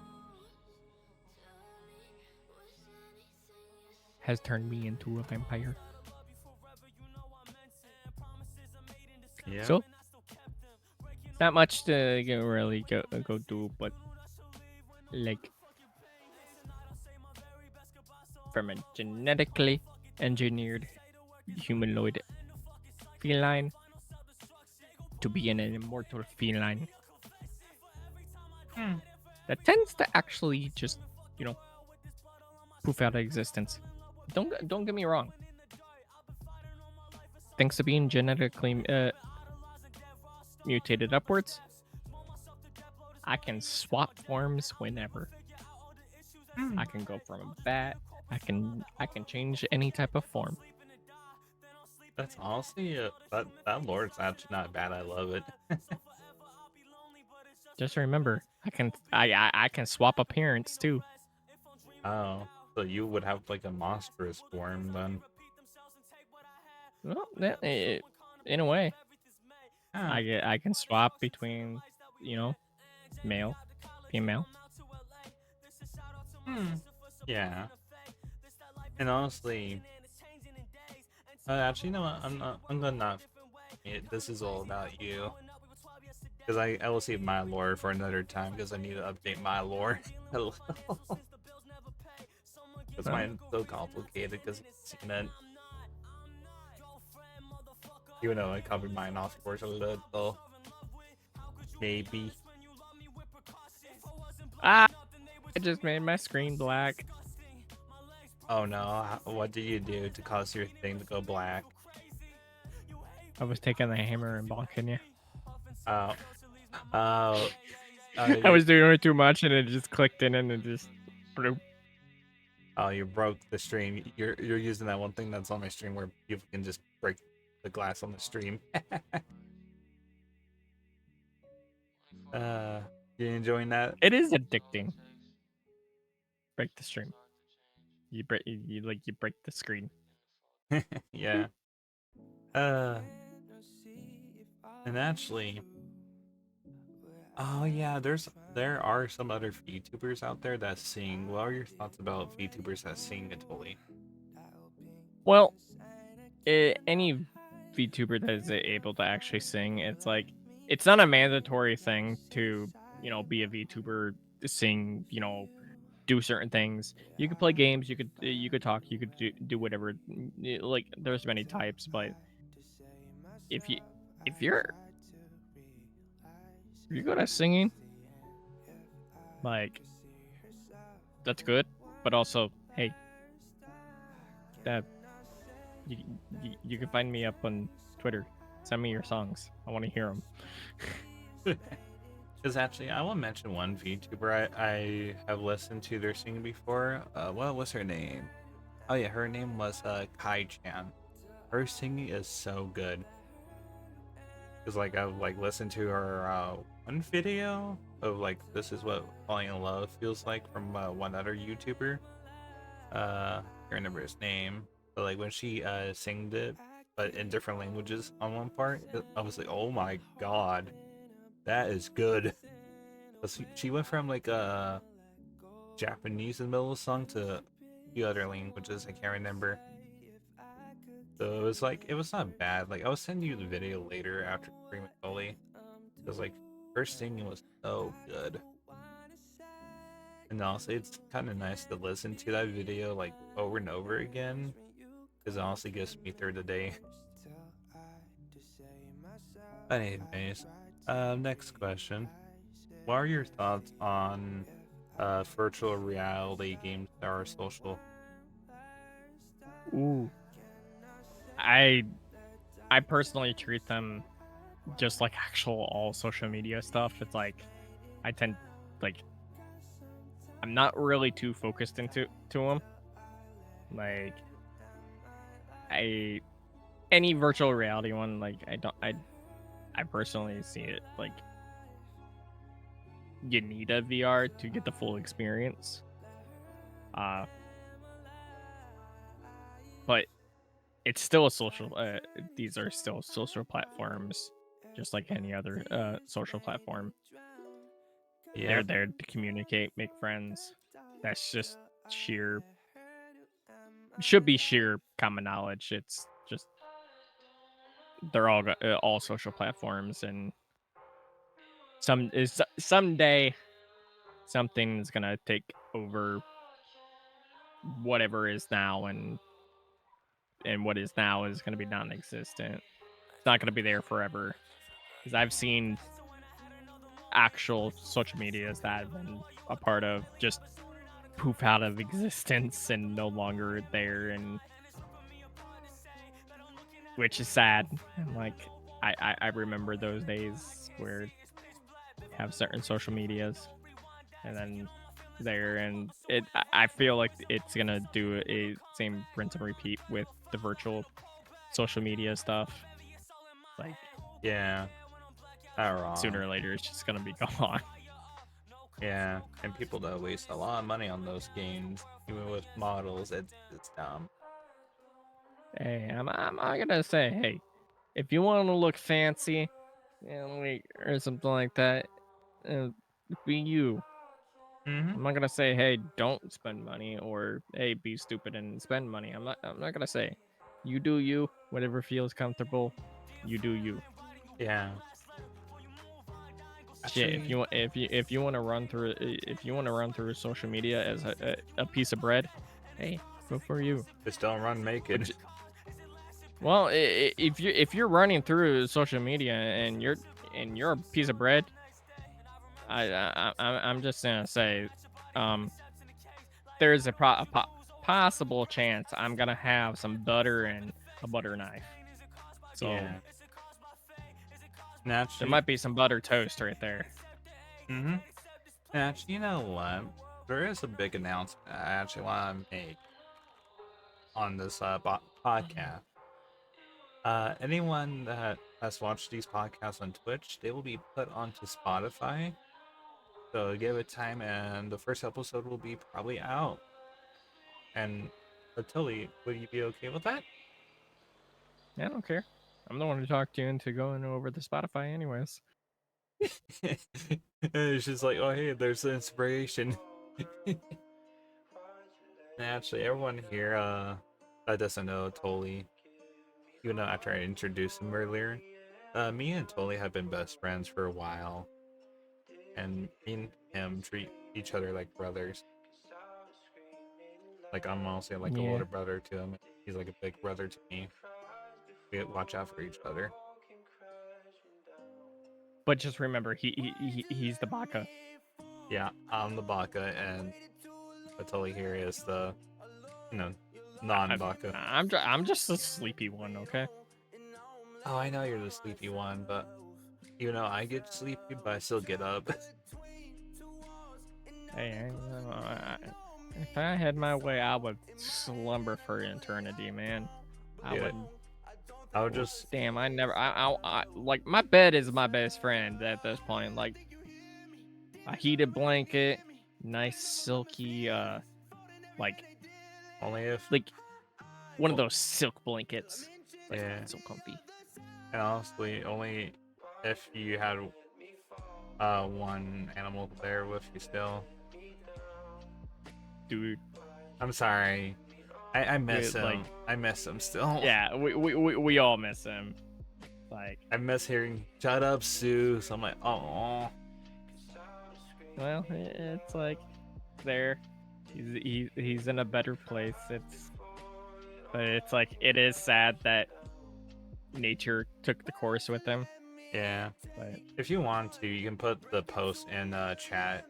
has turned me into a vampire.
Yeah.
So not much to really go do, but like from a genetically engineered humanoid feline to be an immortal feline that tends to actually just, poof out of existence. Don't get me wrong. Thanks to being genetically mutated upwards, I can swap forms whenever. I can go from a bat. I can change any type of form.
That's honestly that lore is actually not bad. I love it.
Just remember, I can swap appearance too.
Oh, so you would have like a monstrous form then?
Well, in a way,
Huh.
I can swap between, male, female.
Yeah. And honestly, actually, you know what? I'm gonna not. This is all about you. Because I will save my lore for another time because I need to update my lore. Because mine's so complicated because I've seen it. Even though I covered mine off course a little. Maybe.
I just made my screen black.
Oh no, what did you do to cause your thing to go black?
I was taking the hammer and bonking you.
Oh. Oh.
I was doing it too much and it just clicked in and it just bloop.
Oh, you broke the stream. You're using that one thing that's on my stream where people can just break the glass on the stream. You enjoying that?
It is addicting. Break the stream. You break the screen.
Yeah. And actually, oh yeah, there's there are some other VTubers out there that sing. What are your thoughts about VTubers that sing Atoli?
Well, any VTuber that is able to actually sing, it's like it's not a mandatory thing to be a VTuber, sing, do certain things. You could play games, you could talk, you could do whatever. Like there's many types, but if you if you're good at singing, like that's good. But also, hey, that you you can find me up on Twitter. Send me your songs. I want to hear them.
Because actually, I will mention one VTuber I have listened to their singing before. What was her name? Oh yeah, her name was Kai Chan. Her singing is so good. Cause like I've like listened to her one video of like this is what falling in love feels like from one other YouTuber. I can't remember his name, but like when she singed it, but in different languages on one part, I was like, oh my god, that is good. She went from like Japanese in the middle of the song to a few other languages I can't remember. So it was like it was not bad. Like I'll send you the video later after Scream Fully. Because like first singing was so good. And honestly it's kinda nice to listen to that video like over and over again. Because it honestly gets me through the day. But anyways, next question. What are your thoughts on virtual reality games that are social?
Ooh, I I personally treat them just like actual all social media stuff. It's like I tend like I'm not really too focused into them. Like I any virtual reality one, like I personally see it like you need a VR to get the full experience. Uh but it's still a social these are still social platforms just like any other social platform. They're
Yep.
there to communicate, make friends. That's just sheer should be sheer common knowledge. It's just they're all social platforms, and someday something is gonna take over whatever is now, and what is now is gonna be non-existent. It's not gonna be there forever. Because I've seen actual social medias that have been a part of just poof out of existence and no longer there, and which is sad. And like I remember those days where have certain social medias and then there and I feel like it's gonna do a same rinse and repeat with the virtual social media stuff. Like
Yeah. Not
sooner
wrong.
or later it's just gonna be gone.
Yeah. And people that waste a lot of money on those games, even with models, it's dumb.
Hey, I'm not gonna say, hey, if you want to look fancy and like or something like that, uh, be you.
Mm-hmm.
I'm not gonna say, hey, don't spend money or hey, be stupid and spend money. I'm not gonna say, you do you. Whatever feels comfortable, you do you.
Yeah.
Shit,
Actually,
if you want to run through if you want to run through social media as a piece of bread, hey, go for you.
just don't run
But
naked.
well, if you're running through social media and you're a piece of bread, I'm just gonna say, um, there's a possible chance I'm gonna have some butter and a butter knife. So
Yeah.
there
Naturally,
might be some butter toast right there.
mm-hmm. Actually, you know what? There is a big announcement I actually want to make on this podcast. Anyone that has watched these podcasts on Twitch, they will be put onto Spotify. So give it time, and the first episode will be probably out. And Tilly, would you be okay with that?
Yeah, I don't care. I'm the one who talked you into going over the Spotify, anyways.
It's just like, oh hey, there's the inspiration. Actually, everyone here that doesn't know Tolly, even though after I introduced him earlier, me and Tolly have been best friends for a while, and me and him treat each other like brothers. Like I'm honestly like a
Yeah.
older brother to him. He's like a big brother to me. We watch out for each other.
But just remember, he's the baka.
Yeah, I'm the Baka, and Tolly here is the, you know, non-Baka.
I'm just a sleepy one, okay?
Oh, I know you're the sleepy one, but even though I get sleepy, but I still get up.
Hey, if I had my way, I would slumber for eternity, man. I
Yeah,
would.
I would just,
Damn, I never. Like my bed is my best friend at this point. Like a heated blanket, nice silky, like
only if,
like one of those silk blankets. Like
yeah,
so comfy.
and honestly, only if you had one animal there with you still.
Dude,
I'm sorry. I
we
miss
like
him. I miss him still.
yeah, we all miss him. Like,
I miss hearing "Shut up, Sue." So I'm like, oh,
well, it's like there. He's in a better place. But it's like it is sad that nature took the course with him.
yeah.
But
If you want to, you can put the post in chat.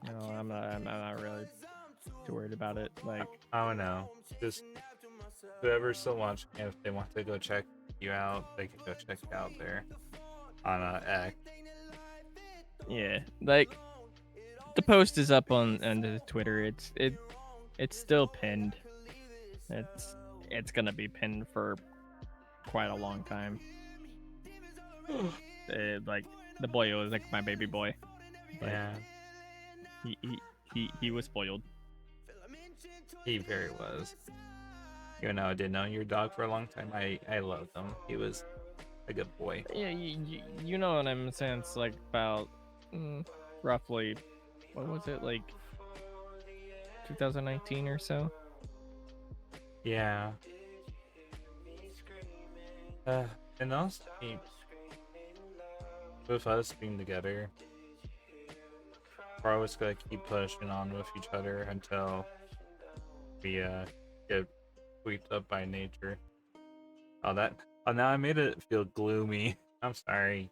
no, I'm not really too worried about it. Like,
I don't know. Just whoever's still watching, if they want to go check you out, they can go check you out there on X.
yeah, like the post is up on the Twitter. It's still pinned. It's gonna be pinned for quite a long time. Like the boy was like my baby boy. Like,
Yeah,
he was spoiled.
he very was. Even though I didn't know your dog for a long time, I loved him. He was a good boy.
Yeah, you know what I'm saying? It's like about roughly, what was it, like 2019 or so?
Yeah. Uh, and also, with us being together, we're always gonna keep pushing on with each other until we get swept up by nature. Oh, that. Oh, now I made it feel gloomy. I'm sorry.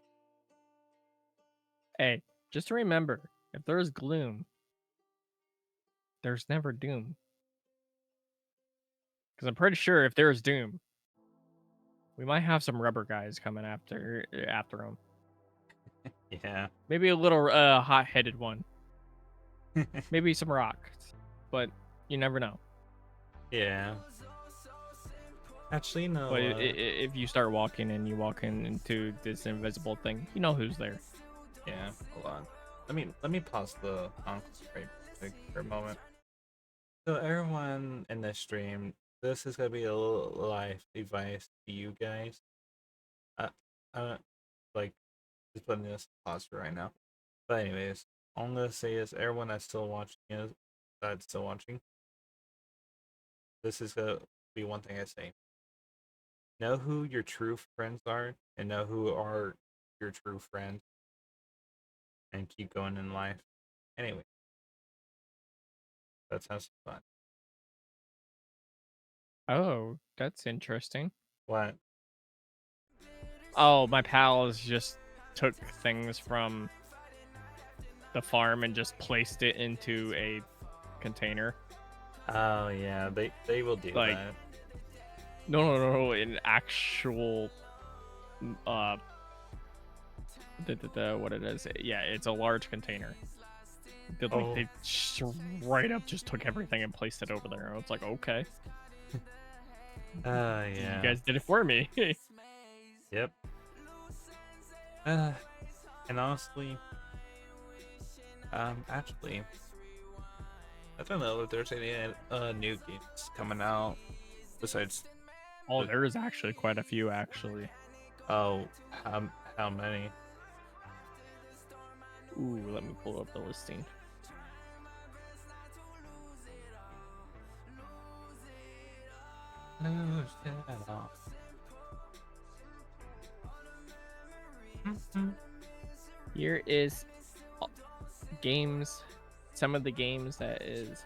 Hey, just remember, if there's gloom, there's never doom. Because I'm pretty sure if there's doom, we might have some rubber guys coming after him.
Yeah.
Maybe a little hot-headed one. Maybe some rocks, but you never know.
Yeah. Actually, no.
But if you start walking and you walk into this invisible thing, you know who's there.
Yeah. Hold on. Let me pause the right for a moment. So everyone in this stream, this is gonna be a little life advice to you guys. I like just putting this pause for right now. But anyways, all I'm gonna say is everyone that's still watching, this is gonna be one thing I say. Know who your true friends are and know who are your true friends and keep going in life. Anyway, let's have some fun.
Oh, that's interesting.
What?
Oh, my pals just took things from the farm and just placed it into a container.
Oh yeah, they will do
Like,
that.
no, an actual what it is. Yeah, it's a large container. They straight up just took everything and placed it over there. I was like, okay.
Yeah.
You guys did it for me.
Yep. And honestly, actually, I don't know if there's any new games coming out besides.
Oh, there is actually quite a few, actually.
Oh, how many?
Ooh, let me pull up the listing.
Lose it all.
Here is games, some of the games that is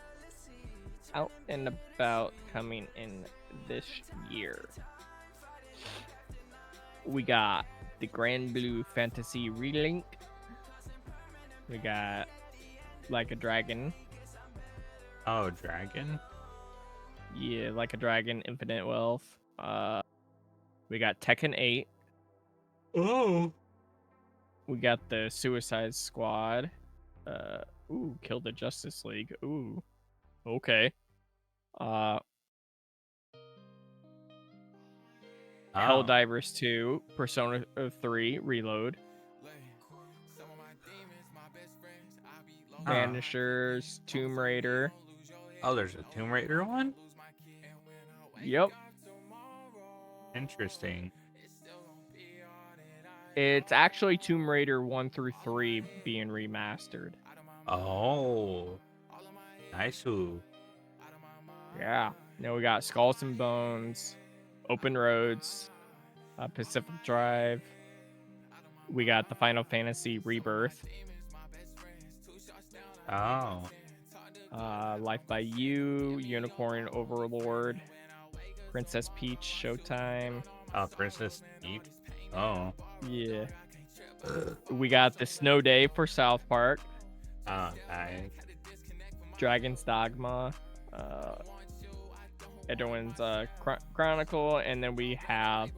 out and about coming in this year. We got the Grand Blue Fantasy Relink. We got Like a Dragon.
Oh, dragon.
Yeah, Like a Dragon, Infinite Wealth. We got Tekken 8.
Oh.
We got the Suicide Squad. Ooh, Kill the Justice League. Ooh, okay. Helldivers 2, Persona 3 Reload, Vanishers, Tomb Raider.
Oh, there's a Tomb Raider one?
Yep.
Interesting.
It's actually Tomb Raider 1 through 3 being remastered.
Oh. Nice.
Yeah. Then we got Skulls and Bones, Open Roads, Pacific Drive. We got the Final Fantasy Rebirth.
Oh.
Life by You, Unicorn Overlord, Princess Peach Showtime.
Oh, Princess Peach. Oh.
Yeah. We got the Snow Day for South Park,
Oh, nice.
Dragon's Dogma, Edwin's Chronicle, and then we have,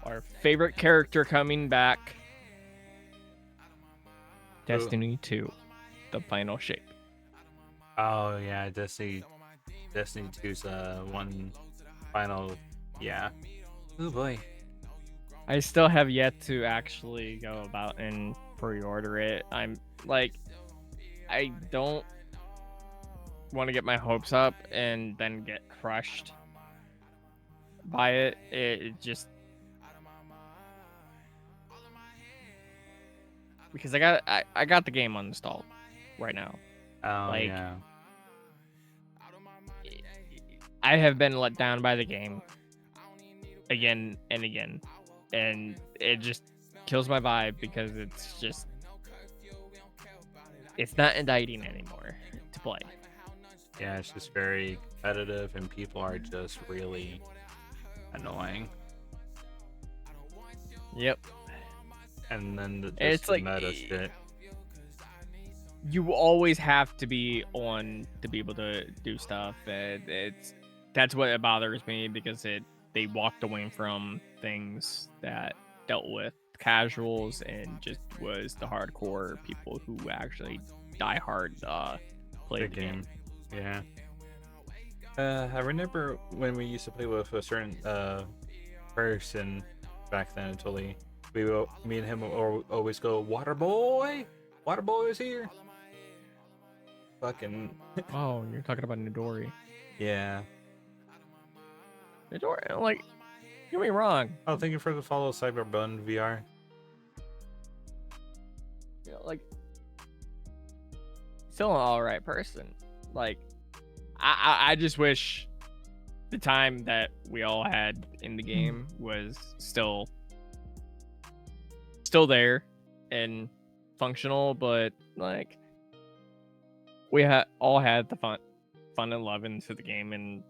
our favorite character coming back, Destiny 2, The Final Shape.
Oh yeah, Destiny 2's one final. Yeah. Oh boy.
I still have yet to actually go about and pre-order it. I'm like, I don't want to get my hopes up and then get crushed by it. It just, because I got the game uninstalled right now.
Oh
Like,
yeah.
I have been let down by the game again and again, and it just kills my vibe because it's not indicting anymore to play.
Yeah, it's just very competitive, and people are just really annoying.
Yep.
And then
It's
the
like,
meta shit.
you always have to be on to be able to do stuff. That's what bothers me, because they walked away from things that dealt with casuals and just was the hardcore people who actually die hard play the game.
Yeah. I remember when we used to play with a certain person back then in Tully. Me and him would always go, "Water boy is here." Fucking
Oh, you're talking about Midori.
yeah.
Midori, like, don't get me wrong.
Oh, thank you for the follow, Cyberbun VR.
Like, still an alright person. Like, I just wish the time that we all had in the game was still there and functional, but like, we all had the fun and love into the game, and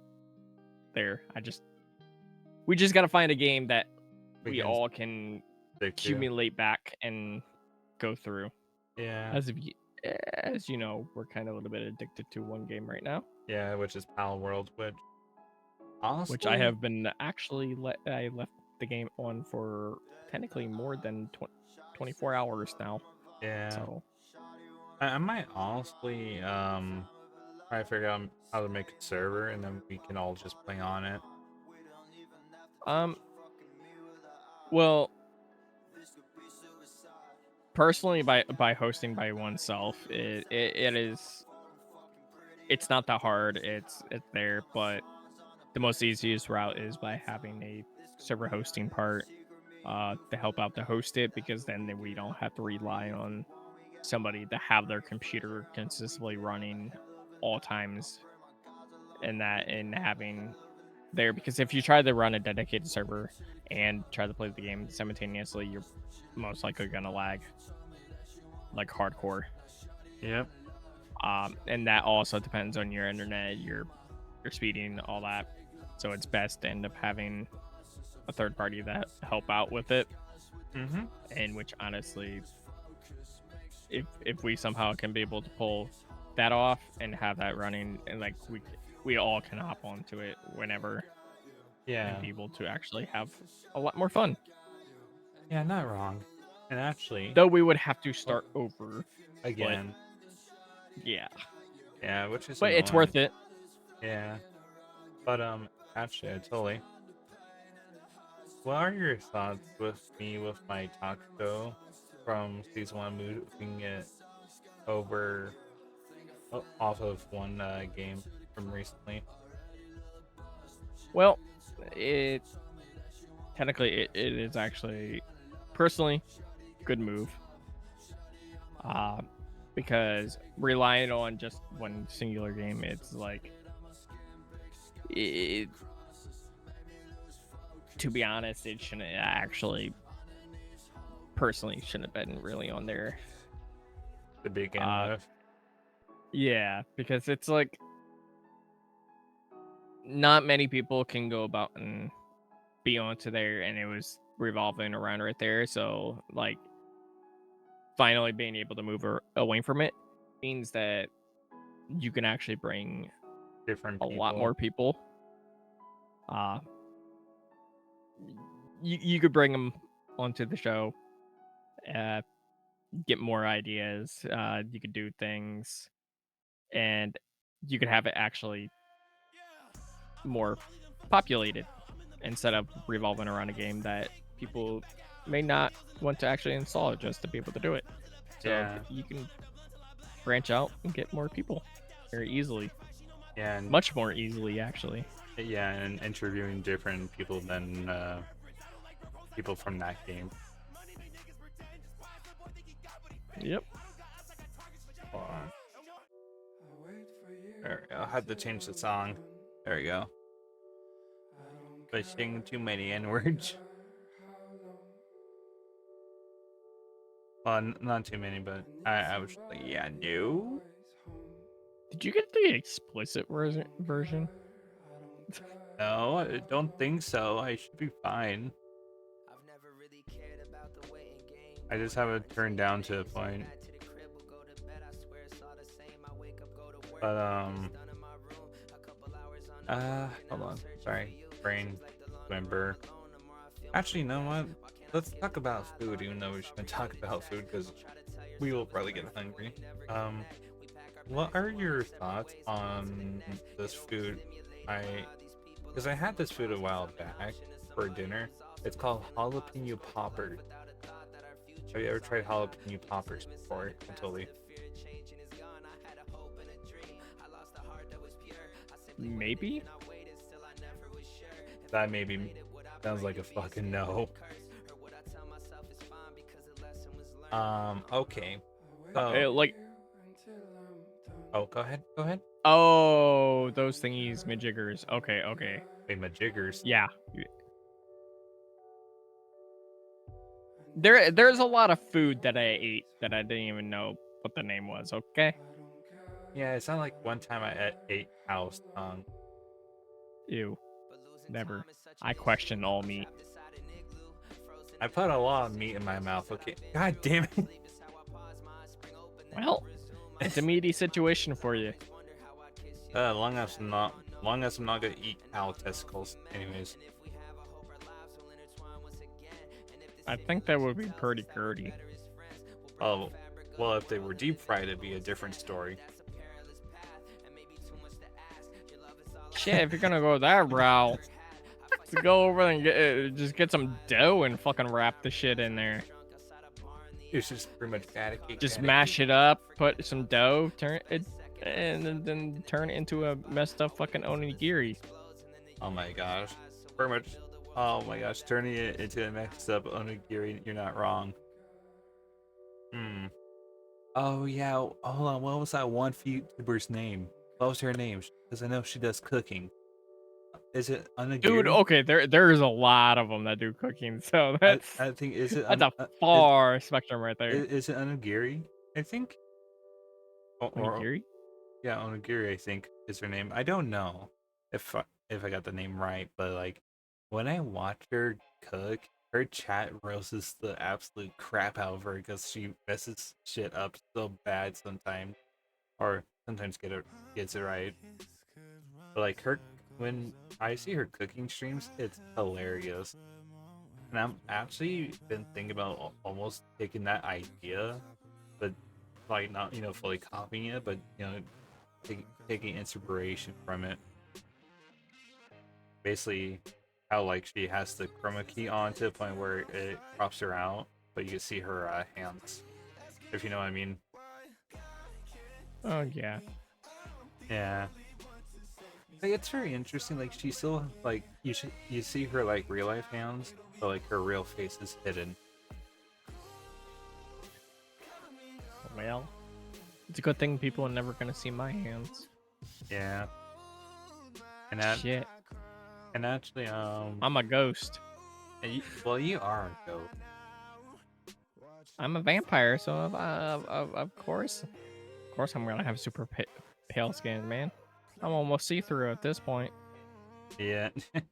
we just gotta find a game that we all can accumulate back and go through.
Yeah.
As you know, we're kind of a little bit addicted to one game right now.
Yeah, which is Pal World, which
I have been actually I left the game on for technically more than 24 hours now.
Yeah.
So
I might honestly try to figure out how to make a server, and then we can all just play on it.
Well, personally, by hosting by oneself, it's not that hard. It's there, but the most easiest route is by having a server hosting part. to help out to host it, because then we don't have to rely on somebody to have their computer consistently running all times, and having there, because if you try to run a dedicated server and try to play the game simultaneously, you're most likely gonna lag like hardcore.
Yep.
And that also depends on your internet, your speeding, all that. So it's best to end up having a third party that help out with it.
Mm-hmm.
And which honestly, if we somehow can be able to pull that off and have that running, and like we all can hop onto it whenever,
Yeah.
and be able to actually have a lot more fun.
Yeah, not wrong. And actually,
Though we would have to start over
again.
Yeah.
Yeah, which is
But it's
annoying.
worth it.
Yeah. But actually, totally. What are your thoughts with me with my talk show from season 1, moving it over off of one game from recently?
Well, it technically it is actually personally good move. Because relying on just one singular game, it's like it, to be honest, it shouldn't actually personally shouldn't have been really on there
To begin with.
Yeah, because it's like not many people can go about and be onto there, and it was revolving around right there. So like finally being able to move away from it means that you can actually bring
Different
a lot more people. You could bring them onto the show, get more ideas. You could do things, and you could have it actually more populated instead of revolving around a game that people may not want to actually install just to be able to do it. So
Yeah.
you can branch out and get more people very easily.
Yeah, and
Much more easily, actually.
yeah, and interviewing different people than people from that game.
Yep.
Hold on. There we go. I had to change the song. There we go. But saying too many N-words. Well, not too many, but I was just like, yeah, no.
Did you get the explicit version?
No, I don't think so. I should be fine. I just have it turned down to a point. But hold on. Sorry, brain member. Actually, you know what? Let's talk about food, even though we shouldn't talk about food because we will probably get hungry. What are your thoughts on this food? Because I had this food a while back for dinner. It's called jalapeno poppers. Have you ever tried jalapeno poppers before? Totally.
Maybe.
That maybe sounds like a fucking no. Okay. So,
Like,
oh, go ahead. Go ahead.
oh, those thingies, majiggers. Okay.
Wait, my jiggers.
Yeah. There's a lot of food that I ate that I didn't even know what the name was. Okay.
Yeah, it's not like one time I ate cow's tongue.
Ew. Never. I question all meat.
I put a lot of meat in my mouth. Okay. God damn it.
Well, it's a meaty situation for you.
Long as I'm not gonna eat cow testicles. Anyways.
I think that would be pretty curdy.
Oh, well, if they were deep fried, it'd be a different story.
Shit, if you're gonna go that route, to go over there and just get some dough and fucking wrap the shit in there.
It's just pretty much patty cake.
Just mash it up, put some dough, turn it, and then turn it into a messed up fucking onigiri.
Oh my gosh. Pretty much
Oh my gosh, turning it into a mixed up onigiri, you're not wrong. Hmm. Oh yeah, hold on. What was that one YouTuber's name? What was her name? Because I know she does cooking. Is it
Dude,
onigiri?
okay, there's a lot of them that do cooking, so
I think is it
that's a
is
far spectrum right there.
is it onigiri? I think or
Onigiri?
yeah, onigiri. I think is her name. I don't know if I got the name right, but like when I watch her cook, her chat roasts the absolute crap out of her because she messes shit up so bad sometimes, or sometimes gets it right. But like her when I see her cooking streams, it's hilarious. And I'm actually been thinking about almost taking that idea, but like not fully copying it, but taking inspiration from it. Basically, how like she has the chroma key on to the point where it crops her out, but you can see her hands, if you know what I mean.
Oh yeah.
Yeah, like it's very interesting. Like she still like you see her like real life hands, but like her real face is hidden.
Well, it's a good thing people are never gonna see my hands.
Yeah, and that
Shit.
and actually
I'm a ghost.
well, you are a ghost.
I'm a vampire, so of course, I'm gonna have super pale skin, man. I'm almost see-through at this point.
Yeah.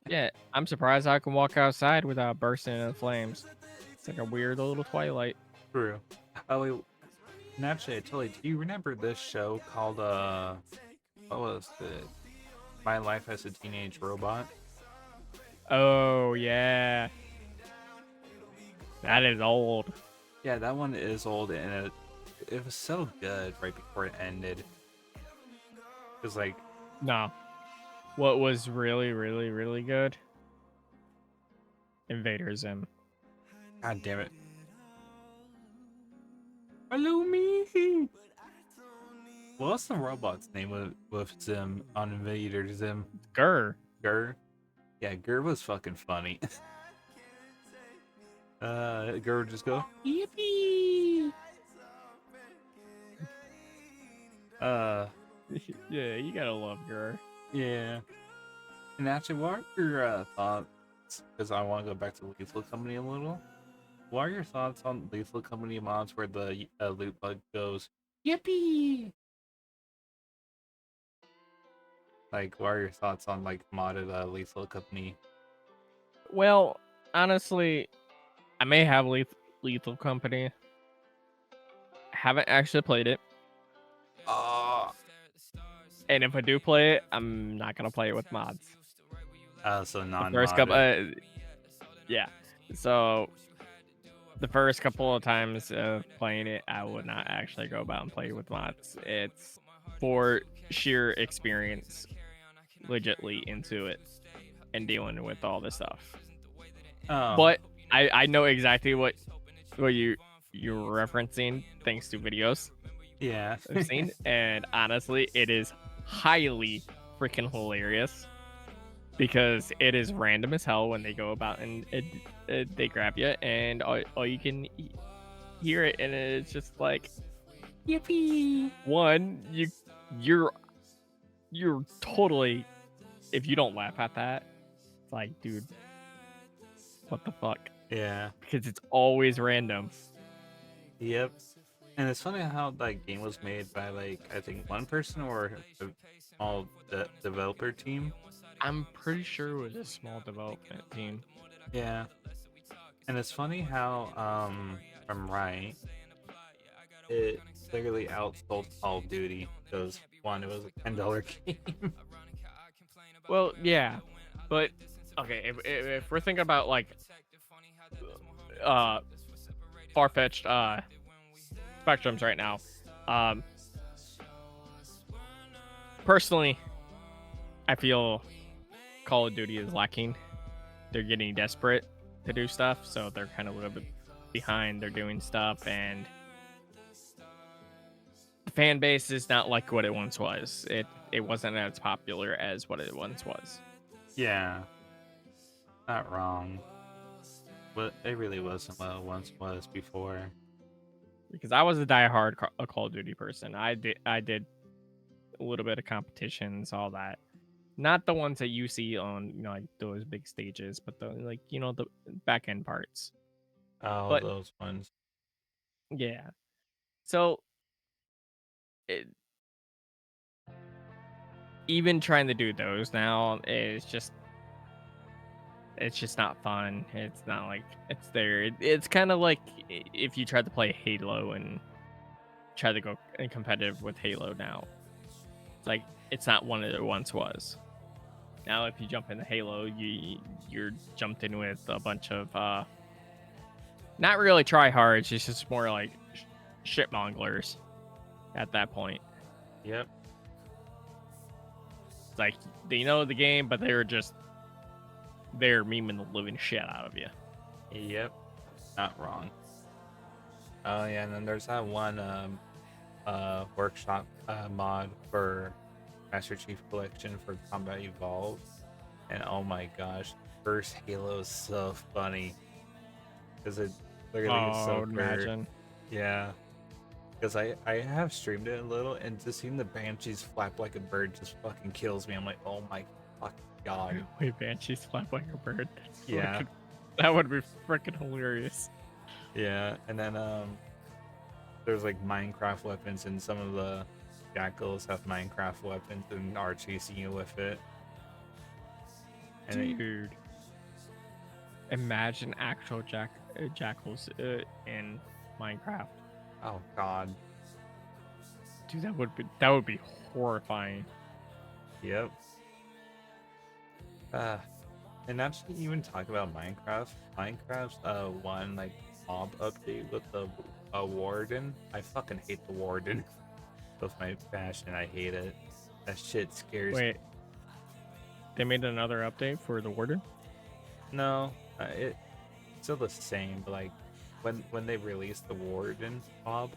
Yeah, I'm surprised I can walk outside without bursting into flames. It's like a weird little Twilight.
True. Oh wait, and actually, I totally. Do you remember this show called what was it? My Life as a Teenage Robot?
Oh yeah, that is old.
Yeah, that one is old, and it was so good right before it ended. Cause like,
No, what was really, really, really good? Invader Zim.
god damn it, follow me. What's the robot's name with Zim on Invader Zim?
Grr.
Gur. Yeah, Gur was fucking funny. Gur would just go yippee. Uh,
Yeah, you gotta love Grr.
yeah. And actually, what are your thoughts? Because I want to go back to Lethal Company a little. What are your thoughts on Lethal Company mods where the loot bug goes, yippee? Like, what are your thoughts on like modded Lethal Company?
Well, honestly, I may have Lethal Company. Haven't actually played it,
Oh,
and if I do play it, I'm not gonna play it with mods.
so
The first couple,
non-modded.
yeah. So the first couple of times of playing it, I would not actually go about and play with mods. It's for sheer experience, legitly into it and dealing with all this stuff.
Oh,
But I know exactly what you're referencing thanks to videos
yeah.
I've seen, and honestly, it is highly freaking hilarious because it is random as hell when they go about and they grab you, and all you can hear it, and it's just like yippee. One, you're totally, if you don't laugh at that, it's like, dude, what the fuck?
Yeah.
Because it's always random.
Yep. And it's funny how that game was made by like I think one person or a small developer team.
I'm pretty sure it was a small development team.
Yeah. And it's funny how if I'm right, it clearly outsold Call of Duty because one, it was a $10 game.
Well, yeah, but okay, if we're thinking about like uh far-fetched spectrums right now, personally, I feel Call of Duty is lacking. They're getting desperate to do stuff, so they're kind of a little bit behind. They're doing stuff, and the fan base is not like what it once was. It wasn't as popular as what it once was.
Yeah. Not wrong. But it really wasn't what it once was before.
Because I was a diehard a Call of Duty person. I did a little bit of competitions, all that. Not the ones that you see on like those big stages, but the like the back end parts.
Oh,
But
those ones.
yeah, so it, even trying to do those now is just it's just not fun. It's not like it's there. It's kind of like if you tried to play Halo and try to go competitive with Halo now. It's like it's not one it once was. Now, if you jump into Halo, you're jumped in with a bunch of not really tryhards. It's just more like shitmonglers at that point.
Yep.
It's like they know the game, but they're memeing the living shit out of you.
Yep. Not wrong. Oh yeah, and then there's that one workshop mod for Master Chief Collection for Combat Evolved. And oh my gosh, first Halo is so funny. Because it literally is so
imagine.
Yeah. Because I have streamed it a little, and just seeing the Banshees flap like a bird just fucking kills me. I'm like, oh my fucking god.
Wait, Banshees flap like a bird.
Yeah.
That would be freaking hilarious.
Yeah, and then there's like Minecraft weapons, and some of the jackals have Minecraft weapons and are chasing you with it. And
Dude, imagine actual jackals in Minecraft.
oh god.
Dude, that would be horrifying.
Yep. And actually, even talk about Minecraft. Minecraft's one like mob update with the warden. I fucking hate the warden. With my passion, I hate it. That shit scares.
Wait, they made another update for the warden?
No, it's still the same. But like when they released the warden mob,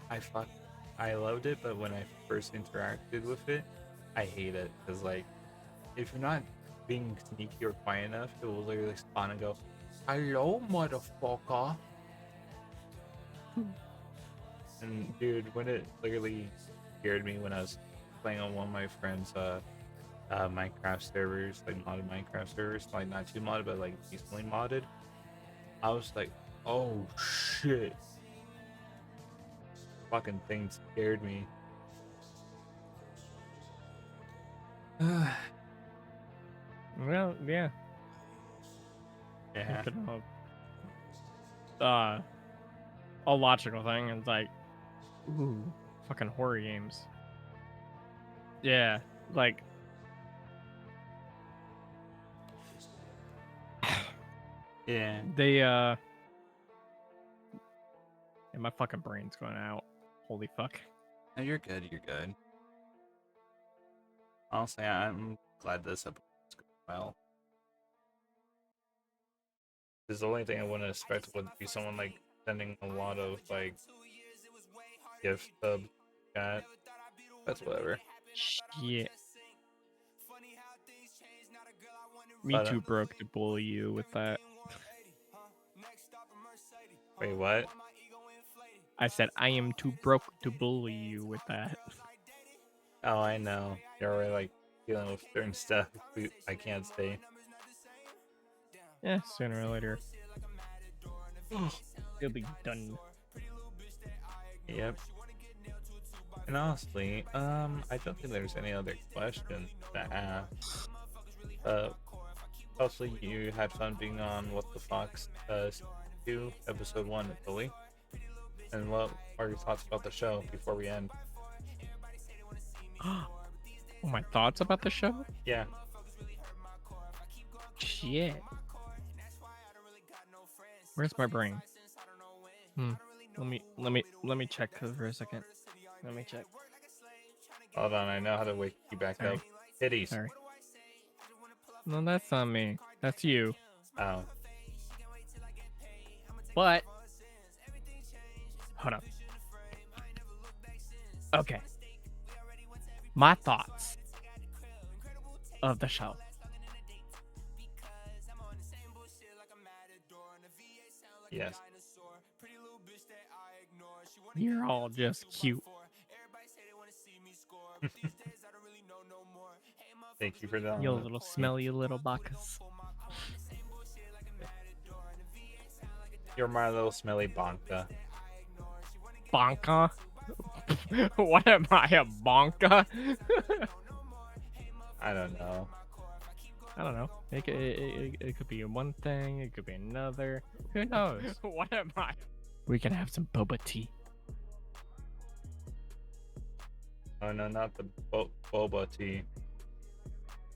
I loved it. But when I first interacted with it, I hate it because like if you're not being sneaky or quiet enough, it will literally spawn and go, "Hello, motherfucker." And dude, when it literally scared me when I was playing on one of my friends' Minecraft servers, like modded Minecraft servers, like not too modded, but like decently modded, I was like, oh shit. Fucking thing scared me.
Well, yeah.
Yeah.
A logical thing is like, ooh, fucking horror games. Yeah, like.
Yeah.
They and my fucking brain's going out. Holy fuck.
No, you're good. You're good. Honestly, I'm glad this episode's going well. Because the only thing I wouldn't expect would be someone like sending a lot of like gift sub chat. That's whatever.
Shit. Me
But,
too broke to bully you with that.
Wait, what?
I said I am too broke to bully you with that.
Oh, I know. You're already like dealing with certain stuff I can't say.
Yeah, sooner or later. It'll be done.
Yep. And honestly, I don't think there's any other questions to ask. Hopefully you had fun being on What the Fox 2, episode 1 at Bully. And what are your thoughts about the show before we end?
Oh, my thoughts about the show?
Yeah.
Shit. Where's my brain? Let me check for a second. Let me check.
Hold on, I know how to wake you back
Sorry.
up. Hitties.
Sorry. No, that's not me. That's you.
Oh.
But hold up. Okay. My thoughts of the show.
Yes.
You're all just cute.
Thank you for that.
You little smelly little bacchus.
You're my little smelly bonka.
Bonka? What am I, a bonka?
I don't know.
I don't know. It could be one thing, it could be another. Who knows? What am I? We can have some boba tea.
Oh no, not the boba tea.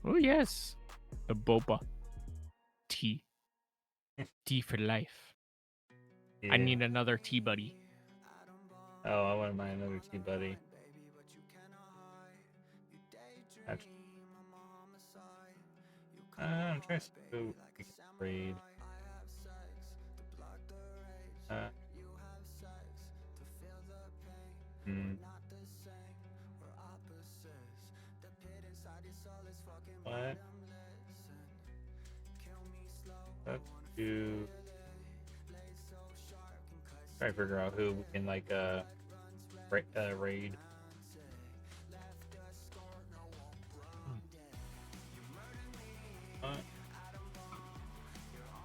Oh, yes. The boba tea. Tea for life. I
Yeah.
need another tea buddy.
Oh, I want my another tea buddy. Actually, I'm trying to see who we can raid. Hmm. What? Let's do. Try to figure out who we can like raid.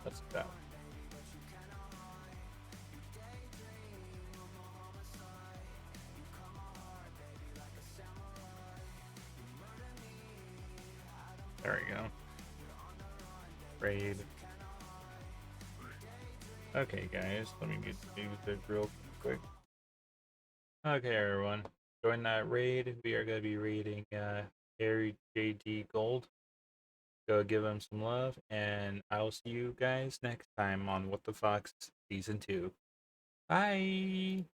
Let's go. There we go. Raid. Okay, guys, let me get this real quick. Okay, everyone, join that raid. We are going to be raiding Harry JD Gold. Go give him some love, and I'll see you guys next time on What the Fox Season 2. Bye!